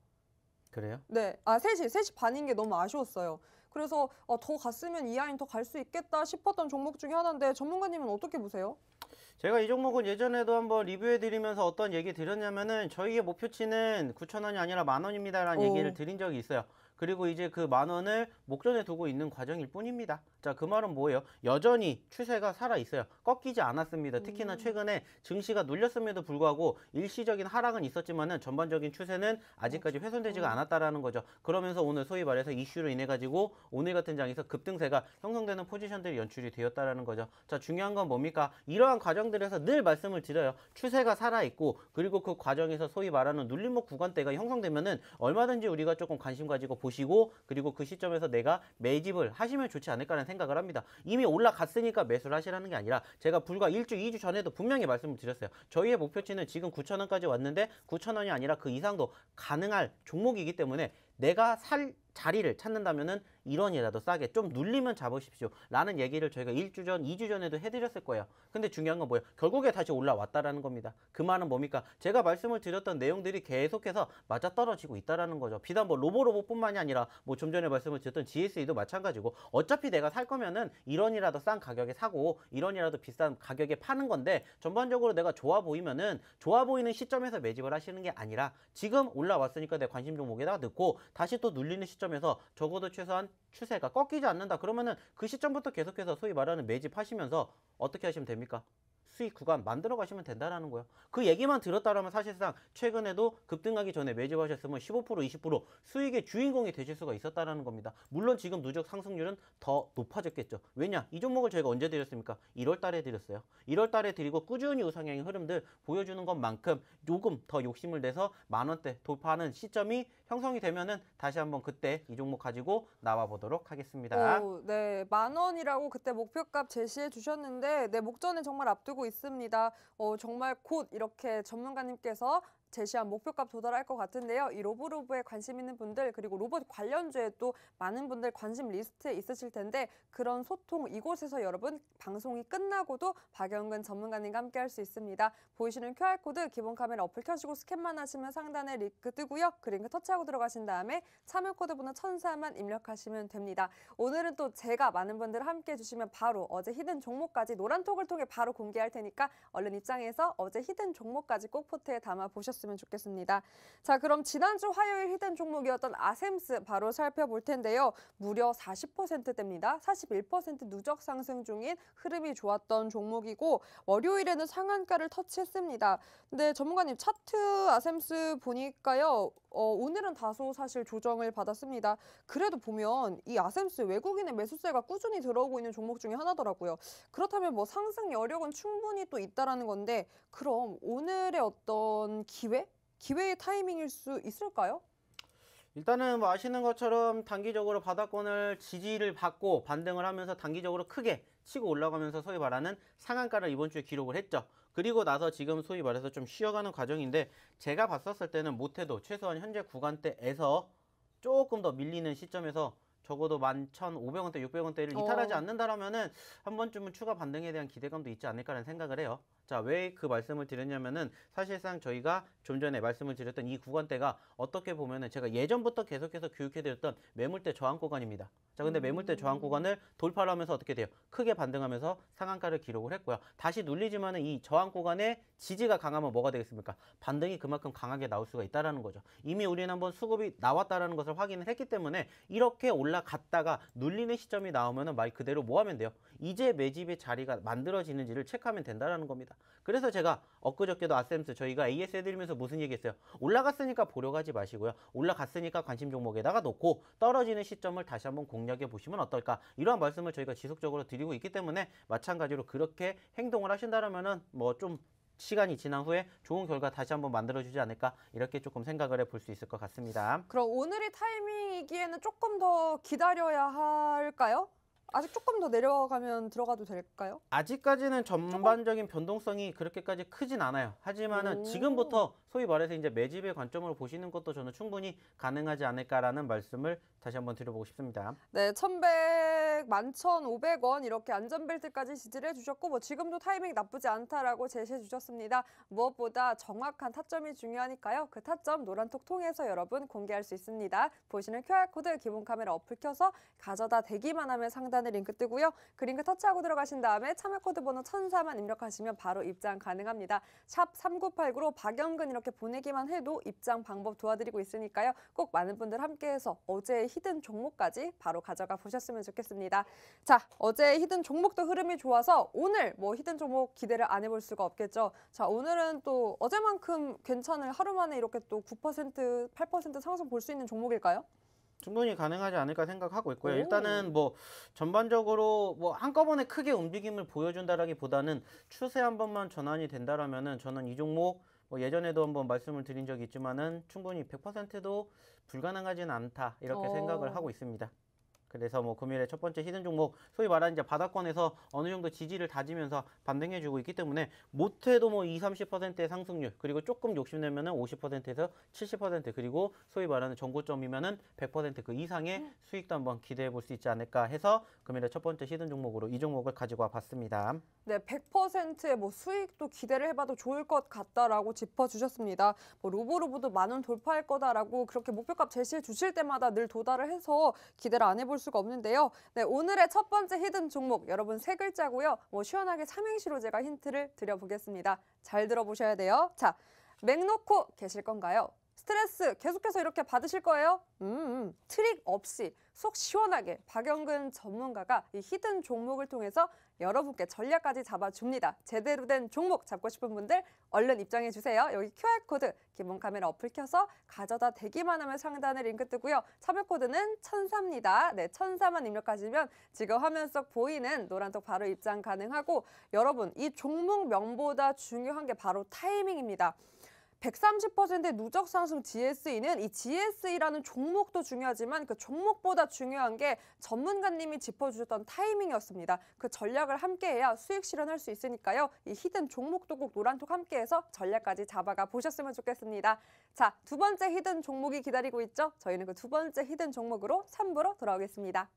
그래요? 네, 3시 반인 게 너무 아쉬웠어요. 그래서 더 갔으면 이 라인 더 갈 수 있겠다 싶었던 종목 중에 하나인데, 전문가님은 어떻게 보세요? 제가 이 종목은 예전에도 한번 리뷰해드리면서 어떤 얘기 드렸냐면은, 저희의 목표치는 9,000원이 아니라 10,000원입니다라는 얘기를 드린 적이 있어요. 그리고 이제 그 10,000원을 목전에 두고 있는 과정일 뿐입니다. 자, 그 말은 뭐예요? 여전히 추세가 살아있어요. 꺾이지 않았습니다. 특히나 최근에 증시가 눌렸음에도 불구하고 일시적인 하락은 있었지만은 전반적인 추세는 아직까지 훼손되지가 않았다라는 거죠. 그러면서 오늘 소위 말해서 이슈로 인해 가지고 오늘 같은 장에서 급등세가 형성되는 포지션들이 연출이 되었다라는 거죠. 자, 중요한 건 뭡니까? 이러한 과정들에서 늘 말씀을 드려요. 추세가 살아있고, 그리고 그 과정에서 소위 말하는 눌림목 구간대가 형성되면은 얼마든지 우리가 조금 관심 가지고 보시고, 그리고 그 시점에서 내가 매집을 하시면 좋지 않을까라는 생각을 합니다. 이미 올라갔으니까 매수를 하시라는 게 아니라, 제가 불과 1주, 2주 전에도 분명히 말씀을 드렸어요. 저희의 목표치는 지금 9,000원까지 왔는데 9,000원이 아니라 그 이상도 가능할 종목이기 때문에, 내가 살 자리를 찾는다면은 1원이라도 싸게 좀 눌리면 잡으십시오 라는 얘기를 저희가 1주 전, 2주 전에도 해드렸을 거예요. 근데 중요한 건 뭐예요? 결국에 다시 올라왔다라는 겁니다. 그 말은 뭡니까? 제가 말씀을 드렸던 내용들이 계속해서 맞아떨어지고 있다라는 거죠. 비단 로보뿐만이 아니라 좀 전에 말씀을 드렸던 GSE도 마찬가지고, 어차피 내가 살 거면은 1원이라도 싼 가격에 사고 1원이라도 비싼 가격에 파는 건데, 전반적으로 내가 좋아 보이면은 좋아 보이는 시점에서 매집을 하시는 게 아니라, 지금 올라왔으니까 내 관심 종목에다가 넣고 다시 또 눌리는 시점에서 적어도 최소한 추세가 꺾이지 않는다 그러면은 그 시점부터 계속해서 소위 말하는 매집하시면서 어떻게 하시면 됩니까? 수익 구간 만들어 가시면 된다라는 거예요. 그 얘기만 들었다라면 사실상 최근에도 급등하기 전에 매집하셨으면 15% 20% 수익의 주인공이 되실 수가 있었다라는 겁니다. 물론 지금 누적 상승률은 더 높아졌겠죠. 왜냐? 이 종목을 저희가 언제 드렸습니까? 1월 달에 드렸어요. 1월 달에 드리고 꾸준히 우상향의 흐름들 보여주는 것만큼 조금 더 욕심을 내서 10,000원대 돌파하는 시점이 형성이 되면은 다시 한번 그때 이 종목 가지고 나와 보도록 하겠습니다. 네, 10,000원이라고 그때 목표값 제시해 주셨는데 네, 목전에 정말 앞두고 있습니다. 정말 곧 이렇게 전문가님께서 제시한 목표값 도달할 것 같은데요. 이 로브로브에 관심 있는 분들 그리고 로봇 관련주에 또 많은 분들 관심 리스트에 있으실 텐데 그런 소통 이곳에서 여러분 방송이 끝나고도 박영근 전문가님과 함께 할 수 있습니다. 보이시는 QR코드 기본 카메라 어플 켜시고 스캔만 하시면 상단에 링크 뜨고요. 그 링크 터치하고 들어가신 다음에 참여 코드 번호 1004만 입력하시면 됩니다. 오늘은 또 제가 많은 분들 함께 해주시면 바로 어제 히든 종목까지 노란톡을 통해 바로 공개할 테니까 얼른 입장해서 어제 히든 종목까지 꼭 포트에 담아 보셨으면 좋겠습니다. 자, 그럼 지난주 화요일 히든 종목이었던 아셈스 바로 살펴볼 텐데요. 무려 40%대입니다. 41% 누적 상승 중인 흐름이 좋았던 종목이고 월요일에는 상한가를 터치했습니다. 근데 전문가님 차트 아셈스 보니까요. 오늘은 다소 사실 조정을 받았습니다. 그래도 보면 이 아셈스 외국인의 매수세가 꾸준히 들어오고 있는 종목 중에 하나더라고요. 그렇다면 뭐 상승 여력은 충분히 또 있다라는 건데 그럼 오늘의 어떤 기회의 타이밍일 수 있을까요? 일단은 뭐 아시는 것처럼 단기적으로 바닥권을 지지를 받고 반등을 하면서 단기적으로 크게 치고 올라가면서 소위 말하는 상한가를 이번 주에 기록을 했죠. 그리고 나서 지금 소위 말해서 좀 쉬어가는 과정인데 제가 봤었을 때는 못해도 최소한 현재 구간대에서 조금 더 밀리는 시점에서 적어도 11,500원대, 600원대를 이탈하지 않는다라면은 한 번쯤은 추가 반등에 대한 기대감도 있지 않을까라는 생각을 해요. 자, 왜 그 말씀을 드렸냐면은 사실상 저희가 좀 전에 말씀을 드렸던 이 구간대가 어떻게 보면은 제가 예전부터 계속해서 교육해드렸던 매물대 저항 구간입니다. 자, 근데 매물대 저항 구간을 돌파를 하면서 어떻게 돼요? 크게 반등하면서 상한가를 기록을 했고요. 다시 눌리지만은 이 저항 구간에 지지가 강하면 뭐가 되겠습니까? 반등이 그만큼 강하게 나올 수가 있다라는 거죠. 이미 우리는 한번 수급이 나왔다라는 것을 확인을 했기 때문에 이렇게 올라갔다가 눌리는 시점이 나오면은 말 그대로 뭐 하면 돼요? 이제 매집의 자리가 만들어지는지를 체크하면 된다라는 겁니다. 그래서 제가 엊그저께도 아셈스 저희가 AS 해드리면서 무슨 얘기했어요? 올라갔으니까 보려 가지 마시고요. 올라갔으니까 관심 종목에다가 놓고 떨어지는 시점을 다시 한번 공략해 보시면 어떨까? 이러한 말씀을 저희가 지속적으로 드리고 있기 때문에 마찬가지로 그렇게 행동을 하신다면은 뭐 좀 시간이 지난 후에 좋은 결과 다시 한번 만들어주지 않을까 이렇게 조금 생각을 해볼 수 있을 것 같습니다. 그럼 오늘의 타이밍이기에는 조금 더 기다려야 할까요? 아직 조금 더 내려가면 들어가도 될까요? 아직까지는 전반적인 변동성이 그렇게까지 크진 않아요. 하지만은 지금부터 소위 말해서 이제 매집의 관점으로 보시는 것도 저는 충분히 가능하지 않을까라는 말씀을 다시 한번 드려보고 싶습니다. 네, 11,500원 이렇게 안전벨트까지 지지를 해주셨고 뭐 지금도 타이밍 나쁘지 않다라고 제시해 주셨습니다. 무엇보다 정확한 타점이 중요하니까요. 그 타점 노란톡 통해서 여러분 공개할 수 있습니다. 보시는 QR코드 기본 카메라 어플 켜서 가져다 대기만 하면 상단에 링크 뜨고요. 그 링크 터치하고 들어가신 다음에 참여 코드 번호 1004만 입력하시면 바로 입장 가능합니다. 샵 3989로 박영근 이렇게 보내기만 해도 입장 방법 도와드리고 있으니까요. 꼭 많은 분들 함께해서 어제의 히든 종목까지 바로 가져가 보셨으면 좋겠습니다. 자, 어제 히든 종목도 흐름이 좋아서 오늘 뭐 히든 종목 기대를 안 해볼 수가 없겠죠. 자, 오늘은 또 어제만큼 괜찮을 하루 만에 이렇게 또 9%, 8% 상승 볼 수 있는 종목일까요? 충분히 가능하지 않을까 생각하고 있고요. 일단은 뭐 전반적으로 뭐 한꺼번에 크게 움직임을 보여준다라기보다는 추세 한 번만 전환이 된다라면은 저는 이 종목 뭐 예전에도 한번 말씀을 드린 적이 있지만은 충분히 100%도 불가능하지는 않다 이렇게 생각을 하고 있습니다. 그래서 뭐 금일의 첫 번째 히든 종목 소위 말하는 이제 바닥권에서 어느 정도 지지를 다지면서 반등해주고 있기 때문에 못해도 뭐 20-30%의 상승률 그리고 조금 욕심내면은 50%에서 70% 그리고 소위 말하는 전고점이면은 100% 그 이상의 수익도 한번 기대해 볼 수 있지 않을까 해서 금일의 첫 번째 히든 종목으로 이 종목을 가지고 와 봤습니다. 네, 100%의 뭐 수익도 기대를 해봐도 좋을 것 같다라고 짚어주셨습니다. 뭐 로보로보도 10,000원 돌파할 거다라고 그렇게 목표값 제시해 주실 때마다 늘 도달을 해서 기대를 안 해볼 수가 없는데요. 네, 오늘의 첫 번째 히든 종목 여러분 세 글자고요. 뭐 시원하게 삼행시로 제가 힌트를 드려보겠습니다. 잘 들어보셔야 돼요. 자, 맥 놓고 계실 건가요? 스트레스 계속해서 이렇게 받으실 거예요? 트릭 없이 속 시원하게 박영근 전문가가 이 히든 종목을 통해서 여러분께 전략까지 잡아줍니다. 제대로 된 종목 잡고 싶은 분들 얼른 입장해 주세요. 여기 QR코드 기본 카메라 어플 켜서 가져다 대기만 하면 상단에 링크 뜨고요. 참여 코드는 1004입니다. 네, 1004만 입력하시면 지금 화면 속 보이는 노란톡 바로 입장 가능하고 여러분 이 종목 명보다 중요한 게 바로 타이밍입니다. 130%의 누적 상승 GSE는 이 GSE라는 종목도 중요하지만 그 종목보다 중요한 게 전문가님이 짚어주셨던 타이밍이었습니다. 그 전략을 함께해야 수익 실현할 수 있으니까요. 이 히든 종목도 꼭 노란톡 함께해서 전략까지 잡아가 보셨으면 좋겠습니다. 자, 두 번째 히든 종목이 기다리고 있죠? 저희는 그 두 번째 히든 종목으로 3부로 돌아오겠습니다.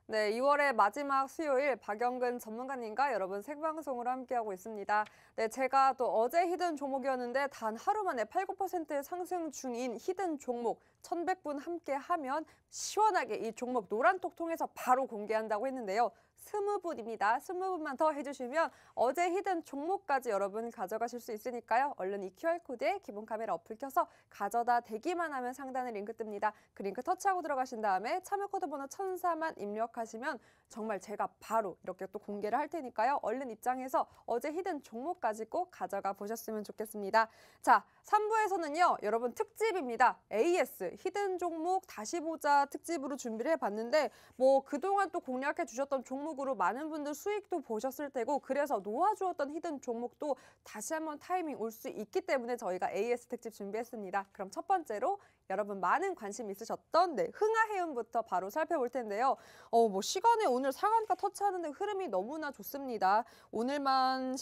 네, 2월의 마지막 수요일 박영근 전문가님과 여러분 생방송으로 함께하고 있습니다. 네, 제가 또 어제 히든 종목이었는데 단 하루 만에 8, 9% 상승 중인 히든 종목 1,100분 함께하면 시원하게 이 종목 노란톡 통해서 바로 공개한다고 했는데요. 20분입니다. 20분만 더 해주시면 어제 히든 종목까지 여러분 가져가실 수 있으니까요. 얼른 이 QR코드에 기본 카메라 어플 켜서 가져다 대기만 하면 상단에 링크 뜹니다. 그 링크 터치하고 들어가신 다음에 참여 코드 번호 1004만 입력하시면 정말 제가 바로 이렇게 또 공개를 할 테니까요. 얼른 입장해서 어제 히든 종목까지 꼭 가져가 보셨으면 좋겠습니다. 자, 3부에서는요. 여러분 특집입니다. AS 히든 종목 다시 보자 특집으로 준비를 해봤는데 뭐 그동안 또 공략해 주셨던 종목으로 많은 분들 수익도 보셨을 테고 그래서 놓아주었던 히든 종목도 다시 한번 타이밍 올 수 있기 때문에 저희가 AS 특집 준비했습니다. 그럼 첫 번째로 여러분 많은 관심 있으셨던 흥하해운부터 바로 살펴볼 텐데요. 뭐 시간에 오늘 상한가 터치하는데 흐름이 너무나 좋습니다. 오늘만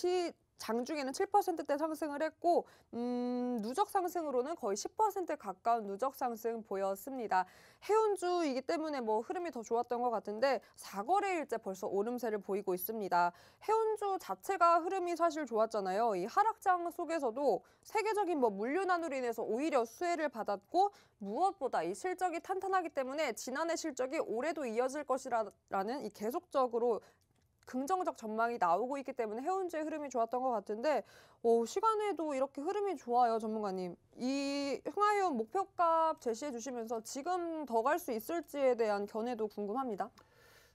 장중에는 7%대 상승을 했고 누적 상승으로는 거의 10% 가까운 누적 상승 보였습니다. 해운주이기 때문에 뭐 흐름이 더 좋았던 것 같은데 4거래일째 벌써 오름세를 보이고 있습니다. 해운주 자체가 흐름이 사실 좋았잖아요. 이 하락장 속에서도 세계적인 뭐 물류 난으로 인해서 오히려 수혜를 받았고 무엇보다 이 실적이 탄탄하기 때문에 지난해 실적이 올해도 이어질 것이라는 이 계속적으로 긍정적 전망이 나오고 있기 때문에 해운주의 흐름이 좋았던 것 같은데 시간에도 이렇게 흐름이 좋아요, 전문가님. 이 흥하해운 목표값 제시해 주시면서 지금 더 갈 수 있을지에 대한 견해도 궁금합니다.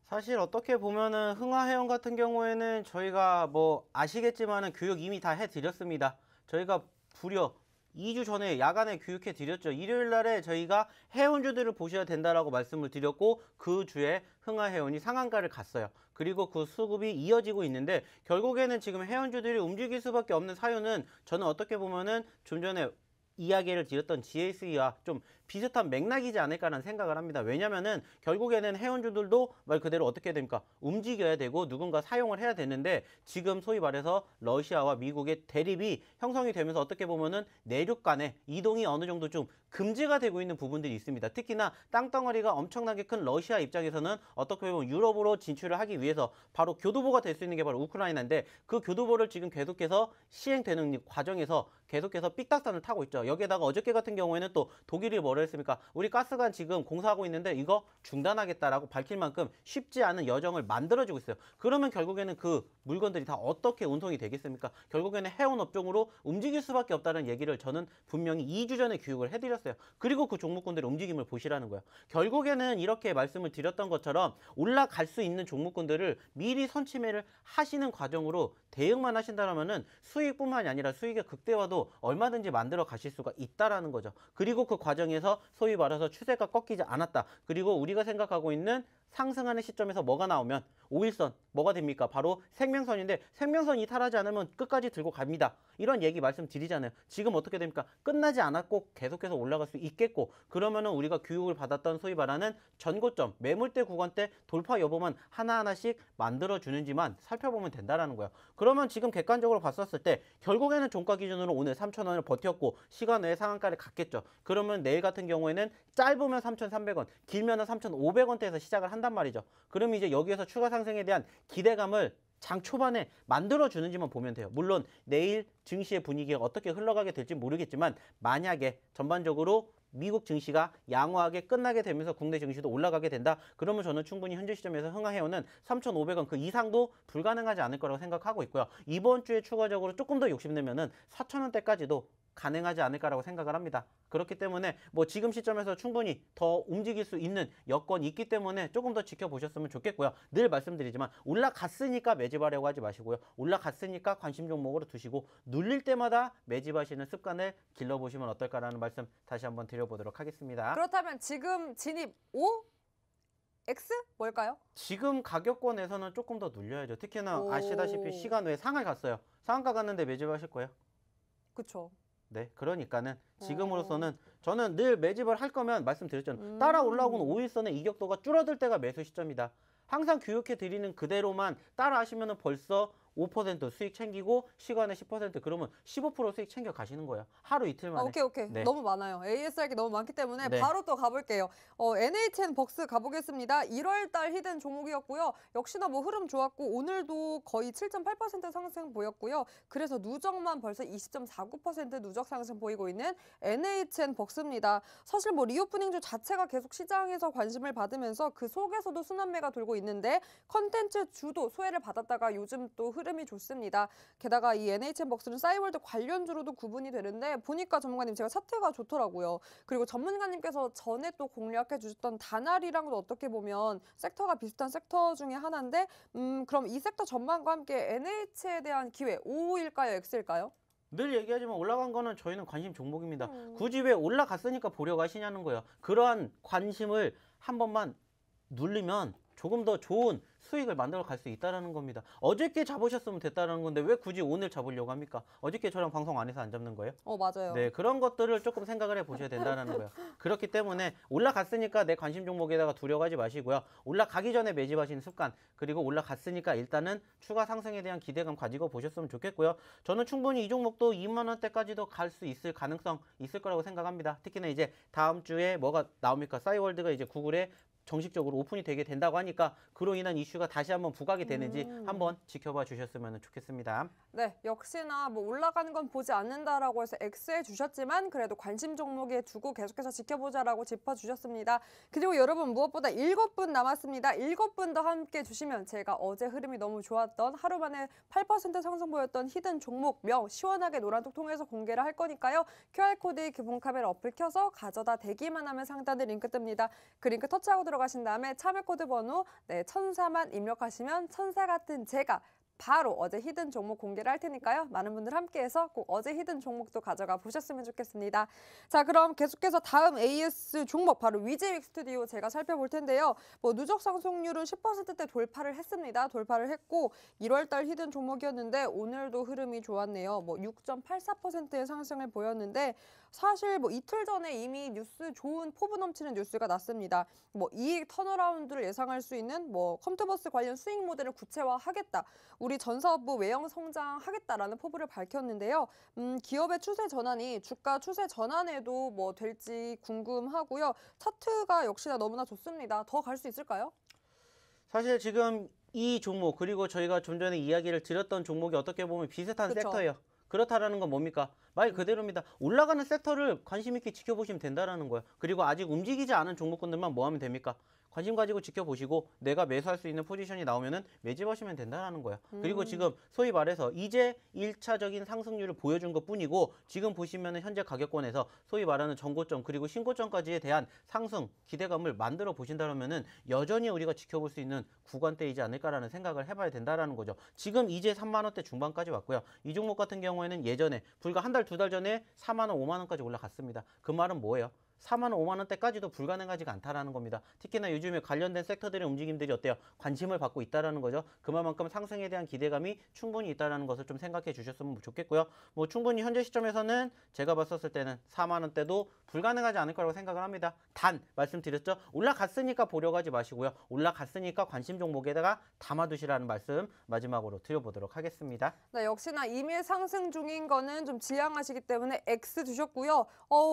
사실 어떻게 보면은 흥하해운 같은 경우에는 저희가 뭐 아시겠지만은 교육 이미 다 해드렸습니다. 저희가 무려 2주 전에 야간에 교육해 드렸죠. 일요일 날에 저희가 해운주들을 보셔야 된다라고 말씀을 드렸고 그 주에 흥하해운이 상한가를 갔어요. 그리고 그 수급이 이어지고 있는데 결국에는 지금 해운주들이 움직일 수밖에 없는 사유는 저는 어떻게 보면은 좀 전에 이야기를 드렸던 GSE와 좀 비슷한 맥락이지 않을까라는 생각을 합니다. 왜냐면은 결국에는 해운주들도 말 그대로 어떻게 됩니까? 움직여야 되고 누군가 사용을 해야 되는데 지금 소위 말해서 러시아와 미국의 대립이 형성이 되면서 어떻게 보면은 내륙 간의 이동이 어느 정도 좀 금지가 되고 있는 부분들이 있습니다. 특히나 땅덩어리가 엄청나게 큰 러시아 입장에서는 어떻게 보면 유럽으로 진출을 하기 위해서 바로 교두보가 될 수 있는 게 바로 우크라이나인데 그 교두보를 지금 계속해서 시행되는 과정에서 계속해서 삑딱선을 타고 있죠. 여기에다가 어저께 같은 경우에는 또 독일이 뭐라 했습니까? 우리 가스관 지금 공사하고 있는데 이거 중단하겠다라고 밝힐 만큼 쉽지 않은 여정을 만들어주고 있어요. 그러면 결국에는 그 물건들이 다 어떻게 운송이 되겠습니까? 결국에는 해운 업종으로 움직일 수밖에 없다는 얘기를 저는 분명히 2주 전에 교육을 해드렸어요. 그리고 그 종목군들의 움직임을 보시라는 거예요. 결국에는 이렇게 말씀을 드렸던 것처럼 올라갈 수 있는 종목군들을 미리 선침해를 하시는 과정으로 대응만 하신다면은 수익뿐만이 아니라 수익의 극대화도 얼마든지 만들어 가실 수가 있다라는 거죠. 그리고 그 과정에서 소위 말해서 추세가 꺾이지 않았다. 그리고 우리가 생각하고 있는 상승하는 시점에서 뭐가 나오면 5일선 뭐가 됩니까? 바로 생명선인데 생명선 이탈하지 않으면 끝까지 들고 갑니다. 이런 얘기 말씀드리잖아요. 지금 어떻게 됩니까? 끝나지 않았고 계속해서 올라갈 수 있겠고 그러면은 우리가 교육을 받았던 소위 말하는 전고점, 매물대 구간대 돌파 여부만 하나하나씩 만들어주는지만 살펴보면 된다라는 거예요. 그러면 지금 객관적으로 봤었을 때 결국에는 종가 기준으로 오늘 3,000원을 버텼고 시간 외에 상한가를 갔겠죠. 그러면 내일 같은 경우에는 짧으면 3,300원, 길면은 3,500원대에서 시작을 한단 말이죠. 그럼 이제 여기에서 추가 상승에 대한 기대감을 장 초반에 만들어주는지만 보면 돼요. 물론 내일 증시의 분위기가 어떻게 흘러가게 될지 모르겠지만 만약에 전반적으로 미국 증시가 양호하게 끝나게 되면서 국내 증시도 올라가게 된다. 그러면 저는 충분히 현재 시점에서 흥하해오는 3,500원 그 이상도 불가능하지 않을 거라고 생각하고 있고요. 이번 주에 추가적으로 조금 더 욕심내면은 4,000원대까지도 가능하지 않을까라고 생각을 합니다. 그렇기 때문에 뭐 지금 시점에서 충분히 더 움직일 수 있는 여건이 있기 때문에 조금 더 지켜보셨으면 좋겠고요. 늘 말씀드리지만 올라갔으니까 매집하려고 하지 마시고요. 올라갔으니까 관심 종목으로 두시고 눌릴 때마다 매집하시는 습관을 길러보시면 어떨까라는 말씀 다시 한번 드려보도록 하겠습니다. 그렇다면 지금 진입 O? X? 뭘까요? 지금 가격권에서는 조금 더 눌려야죠. 특히나 오. 아시다시피 시간 외에 상하이 갔어요. 상한가 갔는데 매집하실 거예요? 그쵸. 네, 그러니까는 지금으로서는 저는 늘 매집을 할 거면 말씀드렸잖아요. 따라 올라오는 5일선의 이격도가 줄어들 때가 매수 시점이다. 항상 교육해 드리는 그대로만 따라 하시면은 벌써 5% 수익 챙기고 시간에 10% 그러면 15% 수익 챙겨 가시는 거예요. 하루 이틀 만에. 오케이. 네. 너무 많아요. ASR기 너무 많기 때문에 네. 바로 또 가볼게요. NHN 벅스 가보겠습니다. 1월달 히든 종목이었고요. 역시나 뭐 흐름 좋았고 오늘도 거의 7.8% 상승 보였고요. 그래서 누적만 벌써 20.49% 누적 상승 보이고 있는 NHN 벅스입니다. 사실 뭐 리오프닝주 자체가 계속 시장에서 관심을 받으면서 그 속에서도 순환매가 돌고 있는데 컨텐츠 주도 소외를 받았다가 요즘 또 흐름이 좋습니다. 게다가 이 NHN 벅스는 싸이월드 관련주로도 구분이 되는데 보니까 전문가님 제가 차트가 좋더라고요. 그리고 전문가님께서 전에 또 공략해 주셨던 다날이랑도 어떻게 보면 섹터가 비슷한 섹터 중에 하나인데 그럼 이 섹터 전망과 함께 NH에 대한 기회 O일까요? X일까요? 늘 얘기하지만 올라간 거는 저희는 관심 종목입니다. 굳이 왜 올라갔으니까 보려고 하시냐는 거예요. 그러한 관심을 한 번만 누르면 조금 더 좋은 수익을 만들어 갈 수 있다는 겁니다. 어저께 잡으셨으면 됐다는 건데 왜 굳이 오늘 잡으려고 합니까? 어저께 저랑 방송 안 해서 안 잡는 거예요? 맞아요. 네, 그런 것들을 조금 생각을 해보셔야 된다는 거예요. 그렇기 때문에 올라갔으니까 내 관심 종목에다가 두려워하지 마시고요. 올라가기 전에 매집하시는 습관, 그리고 올라갔으니까 일단은 추가 상승에 대한 기대감 가지고 보셨으면 좋겠고요. 저는 충분히 이 종목도 2만 원대까지도 갈 수 있을 가능성 있을 거라고 생각합니다. 특히나 이제 다음 주에 뭐가 나옵니까? 싸이월드가 이제 구글에 정식적으로 오픈이 되게 된다고 하니까 그로 인한 이슈가 다시 한번 부각이 되는지 한번 지켜봐 주셨으면 좋겠습니다. 네, 역시나 뭐 올라가는 건 보지 않는다라고 해서 X해 주셨지만 그래도 관심 종목에 두고 계속해서 지켜보자라고 짚어주셨습니다. 그리고 여러분 무엇보다 7분 남았습니다. 7분 더 함께 주시면 제가 어제 흐름이 너무 좋았던 하루 만에 8% 상승 보였던 히든 종목명 시원하게 노란톡 통해서 공개를 할 거니까요. QR코드 기본 카메라 어플 켜서 가져다 대기만 하면 상단에 링크 뜹니다. 그 링크 터치하고 들어가신 다음에 참여 코드 번호 1004만 입력하시면 천사 같은 제가 바로 어제 히든 종목 공개를 할 테니까요. 많은 분들 함께해서 꼭 어제 히든 종목도 가져가 보셨으면 좋겠습니다. 자, 그럼 계속해서 다음 AS 종목 바로 위즈윅 스튜디오 제가 살펴볼 텐데요. 뭐 누적 상승률은 10%대 돌파를 했습니다. 돌파를 했고 1월달 히든 종목이었는데 오늘도 흐름이 좋았네요. 뭐 6.84%의 상승을 보였는데 사실 뭐 이틀 전에 이미 뉴스 좋은 포부 넘치는 뉴스가 났습니다. 뭐 이익 턴어라운드를 예상할 수 있는 뭐 컴투버스 관련 수익 모델을 구체화하겠다. 우리 전사업부 외형 성장하겠다라는 포부를 밝혔는데요. 기업의 추세 전환이 주가 추세 전환에도 뭐 될지 궁금하고요. 차트가 역시나 너무나 좋습니다. 더 갈 수 있을까요? 사실 지금 이 종목 그리고 저희가 좀 전에 이야기를 드렸던 종목이 어떻게 보면 비슷한 그쵸. 섹터예요. 그렇다라는 건 뭡니까? 말 그대로입니다. 올라가는 섹터를 관심 있게 지켜보시면 된다라는 거예요. 그리고 아직 움직이지 않은 종목군들만 뭐 하면 됩니까? 관심 가지고 지켜보시고 내가 매수할 수 있는 포지션이 나오면은 매집하시면 된다는 거예요. 그리고 지금 소위 말해서 이제 1차적인 상승률을 보여준 것뿐이고 지금 보시면은 현재 가격권에서 소위 말하는 전고점 그리고 신고점까지에 대한 상승 기대감을 만들어 보신다면은 여전히 우리가 지켜볼 수 있는 구간대이지 않을까라는 생각을 해봐야 된다라는 거죠. 지금 이제 3만 원대 중반까지 왔고요. 이 종목 같은 경우에는 예전에 불과 한 달, 두 달 전에 4만 원, 5만 원까지 올라갔습니다. 그 말은 뭐예요? 4만 원, 5만 원대까지도 불가능하지가 않다라는 겁니다. 특히나 요즘에 관련된 섹터들의 움직임들이 어때요? 관심을 받고 있다라는 거죠. 그만큼 상승에 대한 기대감이 충분히 있다라는 것을 좀 생각해 주셨으면 좋겠고요. 뭐 충분히 현재 시점에서는 제가 봤었을 때는 4만 원대도 불가능하지 않을 거라고 생각을 합니다. 단 말씀드렸죠. 올라갔으니까 보려고 하지 마시고요. 올라갔으니까 관심 종목에다가 담아두시라는 말씀 마지막으로 드려보도록 하겠습니다. 네, 역시나 이미 상승 중인 거는 좀 지양하시기 때문에 X 두셨고요.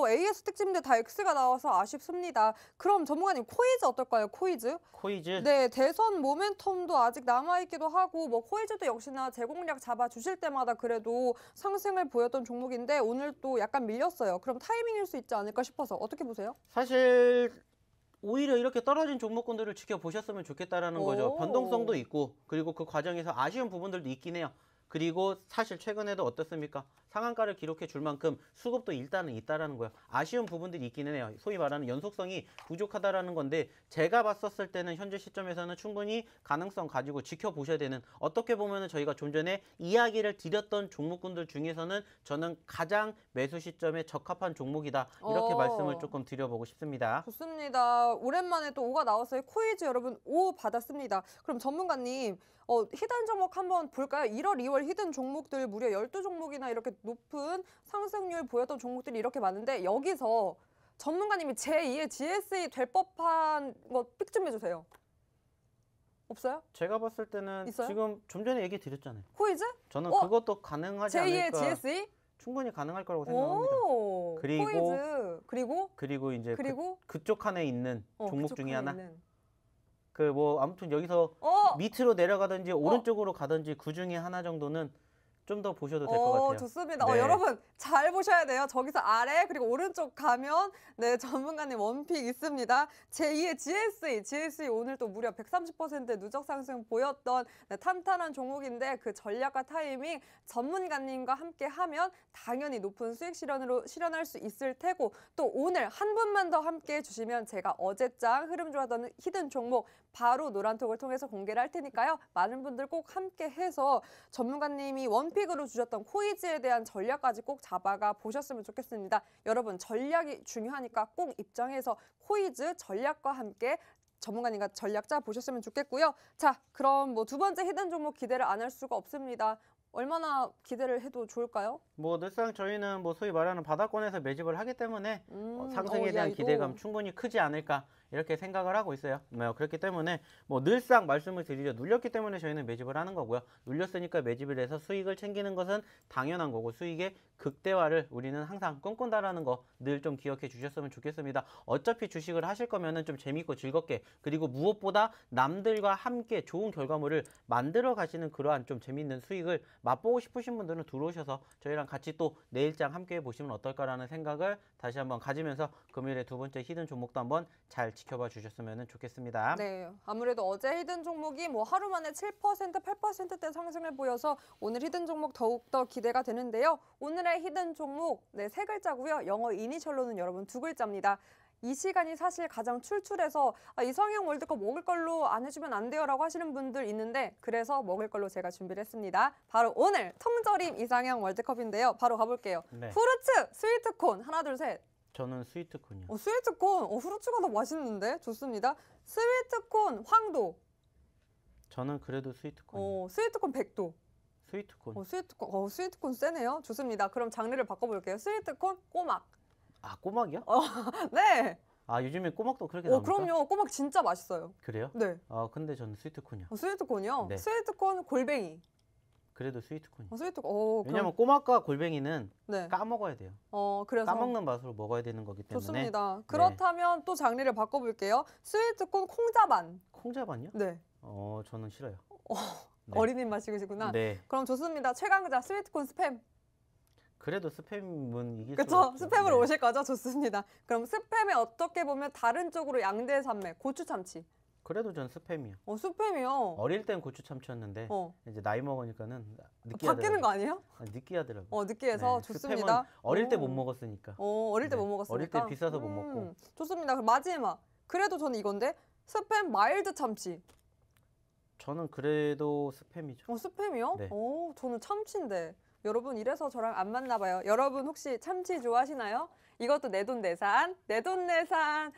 AS 특징들 다 X가 나와서 아쉽습니다. 그럼 전문가님 코이즈 어떨까요? 코이즈? 코이즈. 네, 대선 모멘텀도 아직 남아있기도 하고 뭐 코이즈도 역시나 제공량 잡아주실 때마다 그래도 상승을 보였던 종목인데 오늘 또 약간 밀렸어요. 그럼 타이밍일 수 있지 않을까 싶어서 어떻게 보세요? 사실 오히려 이렇게 떨어진 종목군들을 지켜보셨으면 좋겠다라는 거죠. 변동성도 있고 그리고 그 과정에서 아쉬운 부분들도 있긴 해요. 그리고 사실 최근에도 어떻습니까? 상한가를 기록해 줄 만큼 수급도 일단은 있다라는 거예요. 아쉬운 부분들이 있기는 해요. 소위 말하는 연속성이 부족하다라는 건데 제가 봤었을 때는 현재 시점에서는 충분히 가능성 가지고 지켜보셔야 되는 어떻게 보면은 저희가 좀 전에 이야기를 드렸던 종목군들 중에서는 저는 가장 매수 시점에 적합한 종목이다. 이렇게 말씀을 조금 드려보고 싶습니다. 좋습니다. 오랜만에 또 5가 나왔어요. 코이즈 여러분 5 받았습니다. 그럼 전문가님 히든 종목 한번 볼까요? 1월, 2월 히든 종목들 무려 12종목이나 이렇게 높은 상승률 보였던 종목들이 이렇게 많은데 여기서 전문가님이 제2의 GSE 될 법한 거 픽 좀 해주세요. 없어요? 제가 봤을 때는 있어요? 지금 좀 전에 얘기 드렸잖아요. 코이즈? 저는 그것도 가능하지 제2의 않을까. GSE? 충분히 가능할 거라고 생각합니다. 그리고 코이즈. 그리고 이제 그리고 그쪽 칸에 있는 종목 그쪽 중에 칸에 하나. 있는. 그 뭐 아무튼 여기서 밑으로 내려가든지 오른쪽으로 가든지 그 중에 하나 정도는 좀 더 보셔도 될 것 같아요. 좋습니다. 네. 여러분 잘 보셔야 돼요. 저기서 아래 그리고 오른쪽 가면 네 전문가님 원픽 있습니다. 제2의 GSE 오늘 또 무려 130%의 누적 상승 보였던 네, 탄탄한 종목인데 그 전략과 타이밍 전문가님과 함께 하면 당연히 높은 수익 실현할 수 있을 테고 또 오늘 한 분만 더 함께 해주시면 제가 어제장 흐름 좋았던 히든 종목 바로 노란톡을 통해서 공개를 할 테니까요. 많은 분들 꼭 함께 해서 전문가님이 원픽으로 주셨던 코이즈에 대한 전략까지 꼭 잡아가 보셨으면 좋겠습니다. 여러분 전략이 중요하니까 꼭 입장해서 코이즈 전략과 함께 전문가님과 전략 짜 보셨으면 좋겠고요. 자, 그럼 뭐 두 번째 히든 종목 기대를 안 할 수가 없습니다. 얼마나 기대를 해도 좋을까요? 뭐 늘상 저희는 뭐 소위 말하는 바닥권에서 매집을 하기 때문에 상승에 대한 기대감 충분히 크지 않을까 이렇게 생각을 하고 있어요. 그렇기 때문에 뭐 늘상 말씀을 드리죠. 눌렸기 때문에 저희는 매집을 하는 거고요. 눌렸으니까 매집을 해서 수익을 챙기는 것은 당연한 거고 수익의 극대화를 우리는 항상 꿈꾼다라는 거 늘 좀 기억해 주셨으면 좋겠습니다. 어차피 주식을 하실 거면은 좀 재밌고 즐겁게 그리고 무엇보다 남들과 함께 좋은 결과물을 만들어 가시는 그러한 좀 재밌는 수익을 맛보고 싶으신 분들은 들어오셔서 저희랑 같이 또 내일장 함께 보시면 어떨까라는 생각을 다시 한번 가지면서 금요일에 두 번째 히든 종목도 한번 잘 지켜봐 주셨으면 좋겠습니다. 네, 아무래도 어제 히든 종목이 뭐 하루 만에 7%, 8%대 상승을 보여서 오늘 히든 종목 더욱더 기대가 되는데요. 오늘의 히든 종목 세 글자고요. 영어 이니셜로는 여러분 두 글자입니다. 이 시간이 사실 가장 출출해서 이상형 월드컵 먹을 걸로 안 해주면 안 돼요 라고 하시는 분들 있는데 그래서 먹을 걸로 제가 준비를 했습니다. 바로 오늘 통조림 이상형 월드컵인데요. 바로 가볼게요. 네. 후르츠, 스위트콘 하나 둘 셋. 저는 스위트콘이요. 스위트콘, 후르츠가 더 맛있는데 좋습니다. 스위트콘 황도. 저는 그래도 스위트콘이요. 스위트콘 백도. 스위트콘. 스위트콘 세네요. 좋습니다. 그럼 장르를 바꿔볼게요. 스위트콘 꼬막. 아 꼬막이요? 네. 아 요즘에 꼬막도 그렇게 나옵니까? 그럼요. 꼬막 진짜 맛있어요. 그래요? 네. 근데 저는 스위트콘이요. 스위트콘이요? 네. 스위트콘 골뱅이. 그래도 스위트콘이요. 그럼, 왜냐면 꼬막과 골뱅이는 네. 까먹어야 돼요. 그래서 까먹는 맛으로 먹어야 되는 거기 때문에. 좋습니다. 그렇다면 또 장르를 바꿔볼게요. 스위트콘 콩자반. 콩자반요? 네. 저는 싫어요. 네. 어린이 맛이시구나. 네. 그럼 좋습니다. 최강자 스위트콘 스팸. 그래도 스팸은 이길 수가 그렇죠. 없죠. 스팸으로 네. 오실 거죠? 좋습니다. 그럼 스팸에 어떻게 보면 다른 쪽으로 양대 산맥, 고추 참치. 그래도 전 스팸이요. 스팸이요. 어릴 땐 고추 참치였는데 어. 이제 나이 먹으니까는 느끼하더라고요. 바뀌는 거 아니에요? 느끼하더라고요. 느끼해서 네, 좋습니다. 스팸은 어릴 때 오. 못 먹었으니까. 어릴 때 네, 못 먹었으니까. 어릴 때 비싸서 못 먹고. 좋습니다. 그럼 마지막. 그래도 저는 이건데 스팸 마일드 참치. 저는 그래도 스팸이죠. 스팸이요? 네. 저는 참치인데. 여러분 이래서 저랑 안 맞나 봐요. 여러분 혹시 참치 좋아하시나요? 이것도 내돈내산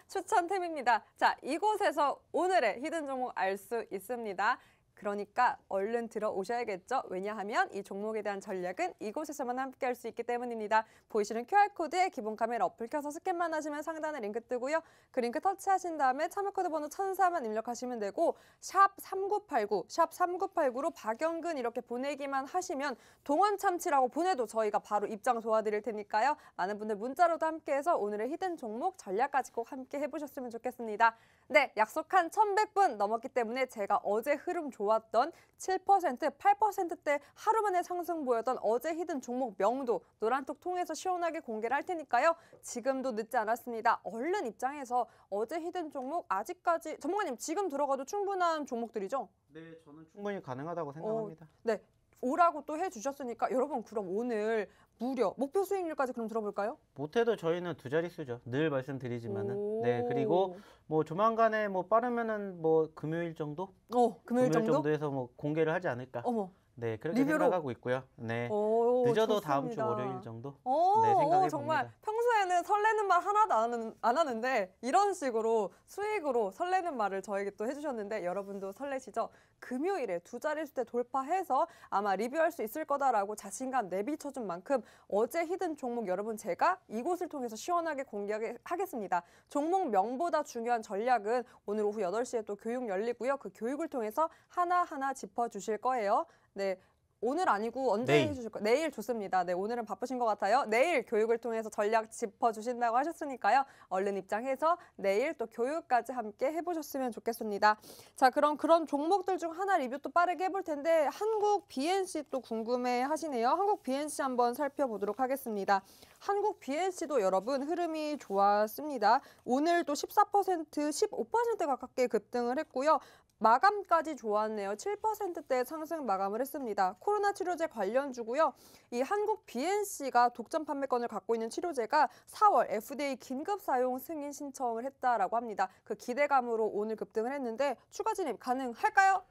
추천템입니다. 자, 이곳에서 오늘의 히든 종목 알 수 있습니다. 그러니까 얼른 들어오셔야겠죠. 왜냐하면 이 종목에 대한 전략은 이곳에서만 함께 할 수 있기 때문입니다. 보이시는 QR코드에 기본 카메라 어플 켜서 스캔만 하시면 상단에 링크 뜨고요. 그 링크 터치하신 다음에 참여코드 번호 1004만 입력하시면 되고 샵 3989로 박영근 이렇게 보내기만 하시면 동원 참치라고 보내도 저희가 바로 입장 도와드릴 테니까요. 많은 분들 문자로도 함께해서 오늘의 히든 종목 전략까지 꼭 함께 해보셨으면 좋겠습니다. 네, 약속한 1100분 넘었기 때문에 제가 어제 흐름 좋았던 7%, 8%대 하루 만에 상승 보였던 어제 히든 종목 명도 노란톡 통해서 시원하게 공개를 할 테니까요. 지금도 늦지 않았습니다. 얼른 입장해서 어제 히든 종목 아직까지 전문가님 지금 들어가도 충분한 종목들이죠? 네, 저는 충분히 가능하다고 생각합니다. 네, 오라고 또 해주셨으니까 여러분 그럼 오늘 무려 목표 수익률까지 그럼 들어볼까요? 못해도 저희는 두 자릿수죠. 늘 말씀드리지만은. 오. 네, 그리고 뭐 조만간에 뭐 빠르면은 뭐 금요일 정도? 금요일 정도? 정도에서 뭐 공개를 하지 않을까? 어머. 네, 그렇게 리뷰로? 생각하고 있고요. 네. 늦어도 다음 주 월요일 정도? 네, 생각해 정말 봅니다. 평소에는 설레는 말 하나도 안 하는데 이런 식으로 수익으로 설레는 말을 저에게 또 해주셨는데 여러분도 설레시죠? 금요일에 두 자릿수 돌파해서 아마 리뷰할 수 있을 거다라고 자신감 내비쳐준 만큼 어제 히든 종목 여러분 제가 이곳을 통해서 시원하게 공개하겠습니다. 종목 명보다 중요한 전략은 오늘 오후 8시에 또 교육 열리고요. 그 교육을 통해서 하나하나 짚어주실 거예요. 네. 오늘 아니고 언제 내일. 해주실 거예요? 내일 좋습니다. 네, 오늘은 바쁘신 것 같아요. 내일 교육을 통해서 전략 짚어주신다고 하셨으니까요. 얼른 입장해서 내일 또 교육까지 함께 해보셨으면 좋겠습니다. 자, 그럼 그런 종목들 중 하나 리뷰 또 빠르게 해볼 텐데 한국 BNC 또 궁금해 하시네요. 한국 BNC 한번 살펴보도록 하겠습니다. 한국 BNC도 여러분 흐름이 좋았습니다. 오늘 또 14%, 15% 가깝게 급등을 했고요. 마감까지 좋았네요. 7%대 상승 마감을 했습니다. 코로나 치료제 관련주고요. 이 한국 BNC가 독점 판매권을 갖고 있는 치료제가 4월 FDA 긴급 사용 승인 신청을 했다라고 합니다. 그 기대감으로 오늘 급등을 했는데 추가 진입 가능할까요?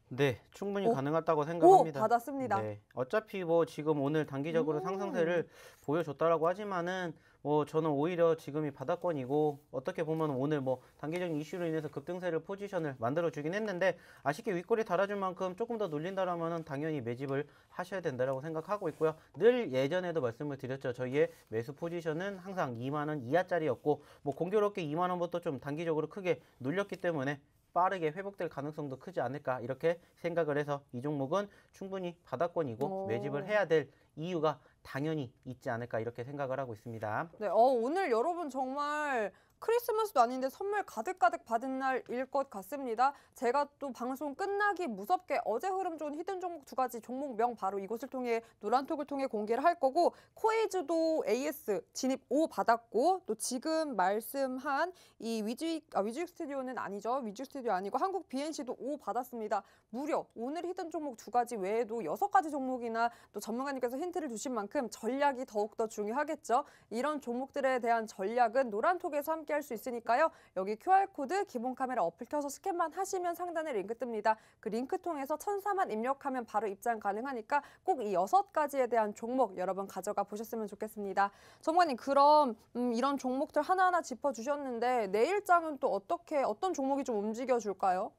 네, 충분히 가능하다고 생각합니다. 받았습니다. 네, 어차피 뭐 지금 오늘 단기적으로 상승세를 보여줬다라고 하지만은 뭐 저는 오히려 지금이 바닥권이고 어떻게 보면 오늘 뭐 단기적인 이슈로 인해서 급등세를 포지션을 만들어주긴 했는데 아쉽게 윗골이 달아줄 만큼 조금 더 눌린다라면은 당연히 매집을 하셔야 된다라고 생각하고 있고요. 늘 예전에도 말씀을 드렸죠. 저희의 매수 포지션은 항상 2만 원 이하짜리였고 뭐 공교롭게 2만 원부터 좀 단기적으로 크게 눌렸기 때문에 빠르게 회복될 가능성도 크지 않을까 이렇게 생각을 해서 이 종목은 충분히 바닥권이고 매집을 해야 될 이유가 당연히 있지 않을까 이렇게 생각을 하고 있습니다. 네, 오늘 여러분 정말 크리스마스도 아닌데 선물 가득가득 받은 날일 것 같습니다. 제가 또 방송 끝나기 무섭게 어제 흐름 좋은 히든 종목 두 가지 종목명 바로 이곳을 통해 노란톡을 통해 공개를 할 거고 코에이즈도 AS 진입 5 받았고 또 지금 말씀한 이 위즈익 스튜디오는 아니죠. 위즈익 스튜디오 아니고 한국 BNC도 5 받았습니다. 무려 오늘 히든 종목 두 가지 외에도 6가지 종목이나 또 전문가님께서 힌트를 주신 만큼 전략이 더욱더 중요하겠죠. 이런 종목들에 대한 전략은 노란톡에서 함께 할 수 있으니까요. 여기 QR코드 기본 카메라 어플 켜서 스캔만 하시면 상단에 링크 뜹니다. 그 링크 통해서 1004만 입력하면 바로 입장 가능하니까 꼭 이 6가지에 대한 종목 여러분 가져가 보셨으면 좋겠습니다. 전문가님 그럼 이런 종목들 하나하나 짚어주셨는데 내일장은 또 어떤 종목이 좀 움직여줄까요?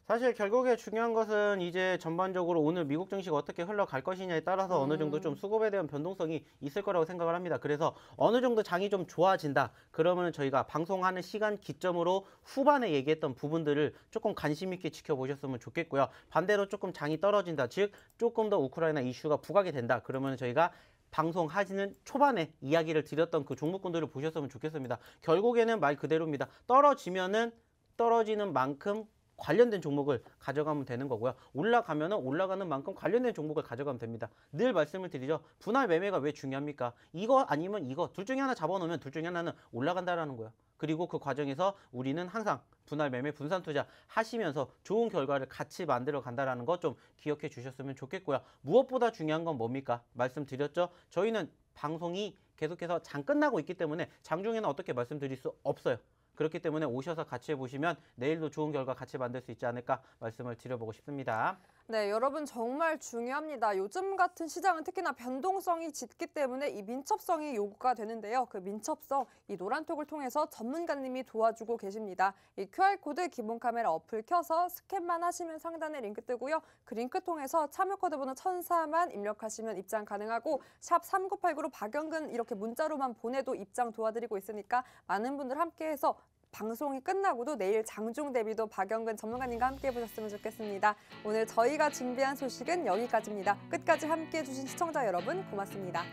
사실 결국에 중요한 것은 이제 전반적으로 오늘 미국 증시가 어떻게 흘러갈 것이냐에 따라서 어느 정도 좀 수급에 대한 변동성이 있을 거라고 생각을 합니다. 그래서 어느 정도 장이 좀 좋아진다. 그러면 저희가 방송하는 시간 기점으로 후반에 얘기했던 부분들을 조금 관심 있게 지켜보셨으면 좋겠고요. 반대로 조금 장이 떨어진다. 즉 조금 더 우크라이나 이슈가 부각이 된다. 그러면 저희가 방송하시는 초반에 이야기를 드렸던 그 종목군들을 보셨으면 좋겠습니다. 결국에는 말 그대로입니다. 떨어지면은 떨어지는 만큼 관련된 종목을 가져가면 되는 거고요. 올라가면은 올라가는 만큼 관련된 종목을 가져가면 됩니다. 늘 말씀을 드리죠. 분할 매매가 왜 중요합니까? 이거 아니면 이거 둘 중에 하나 잡아놓으면 둘 중에 하나는 올라간다라는 거예요. 그리고 그 과정에서 우리는 항상 분할 매매, 분산 투자 하시면서 좋은 결과를 같이 만들어 간다라는 거 좀 기억해 주셨으면 좋겠고요. 무엇보다 중요한 건 뭡니까? 말씀드렸죠. 저희는 방송이 계속해서 장 끝나고 있기 때문에 장중에는 어떻게 말씀드릴 수 없어요. 그렇기 때문에 오셔서 같이 해보시면 내일도 좋은 결과 같이 만들 수 있지 않을까 말씀을 드려보고 싶습니다. 네, 여러분 정말 중요합니다. 요즘 같은 시장은 특히나 변동성이 짙기 때문에 이 민첩성이 요구가 되는데요. 그 민첩성, 이 노란톡을 통해서 전문가님이 도와주고 계십니다. 이 QR코드 기본 카메라 어플 켜서 스캔만 하시면 상단에 링크 뜨고요. 그 링크 통해서 참여 코드 번호 1004만 입력하시면 입장 가능하고 샵 3989로 박영근 이렇게 문자로만 보내도 입장 도와드리고 있으니까 많은 분들 함께해서 방송이 끝나고도 내일 장중 대비도 박영근 전문가님과 함께 해보셨으면 좋겠습니다. 오늘 저희가 준비한 소식은 여기까지입니다. 끝까지 함께해 주신 시청자 여러분 고맙습니다.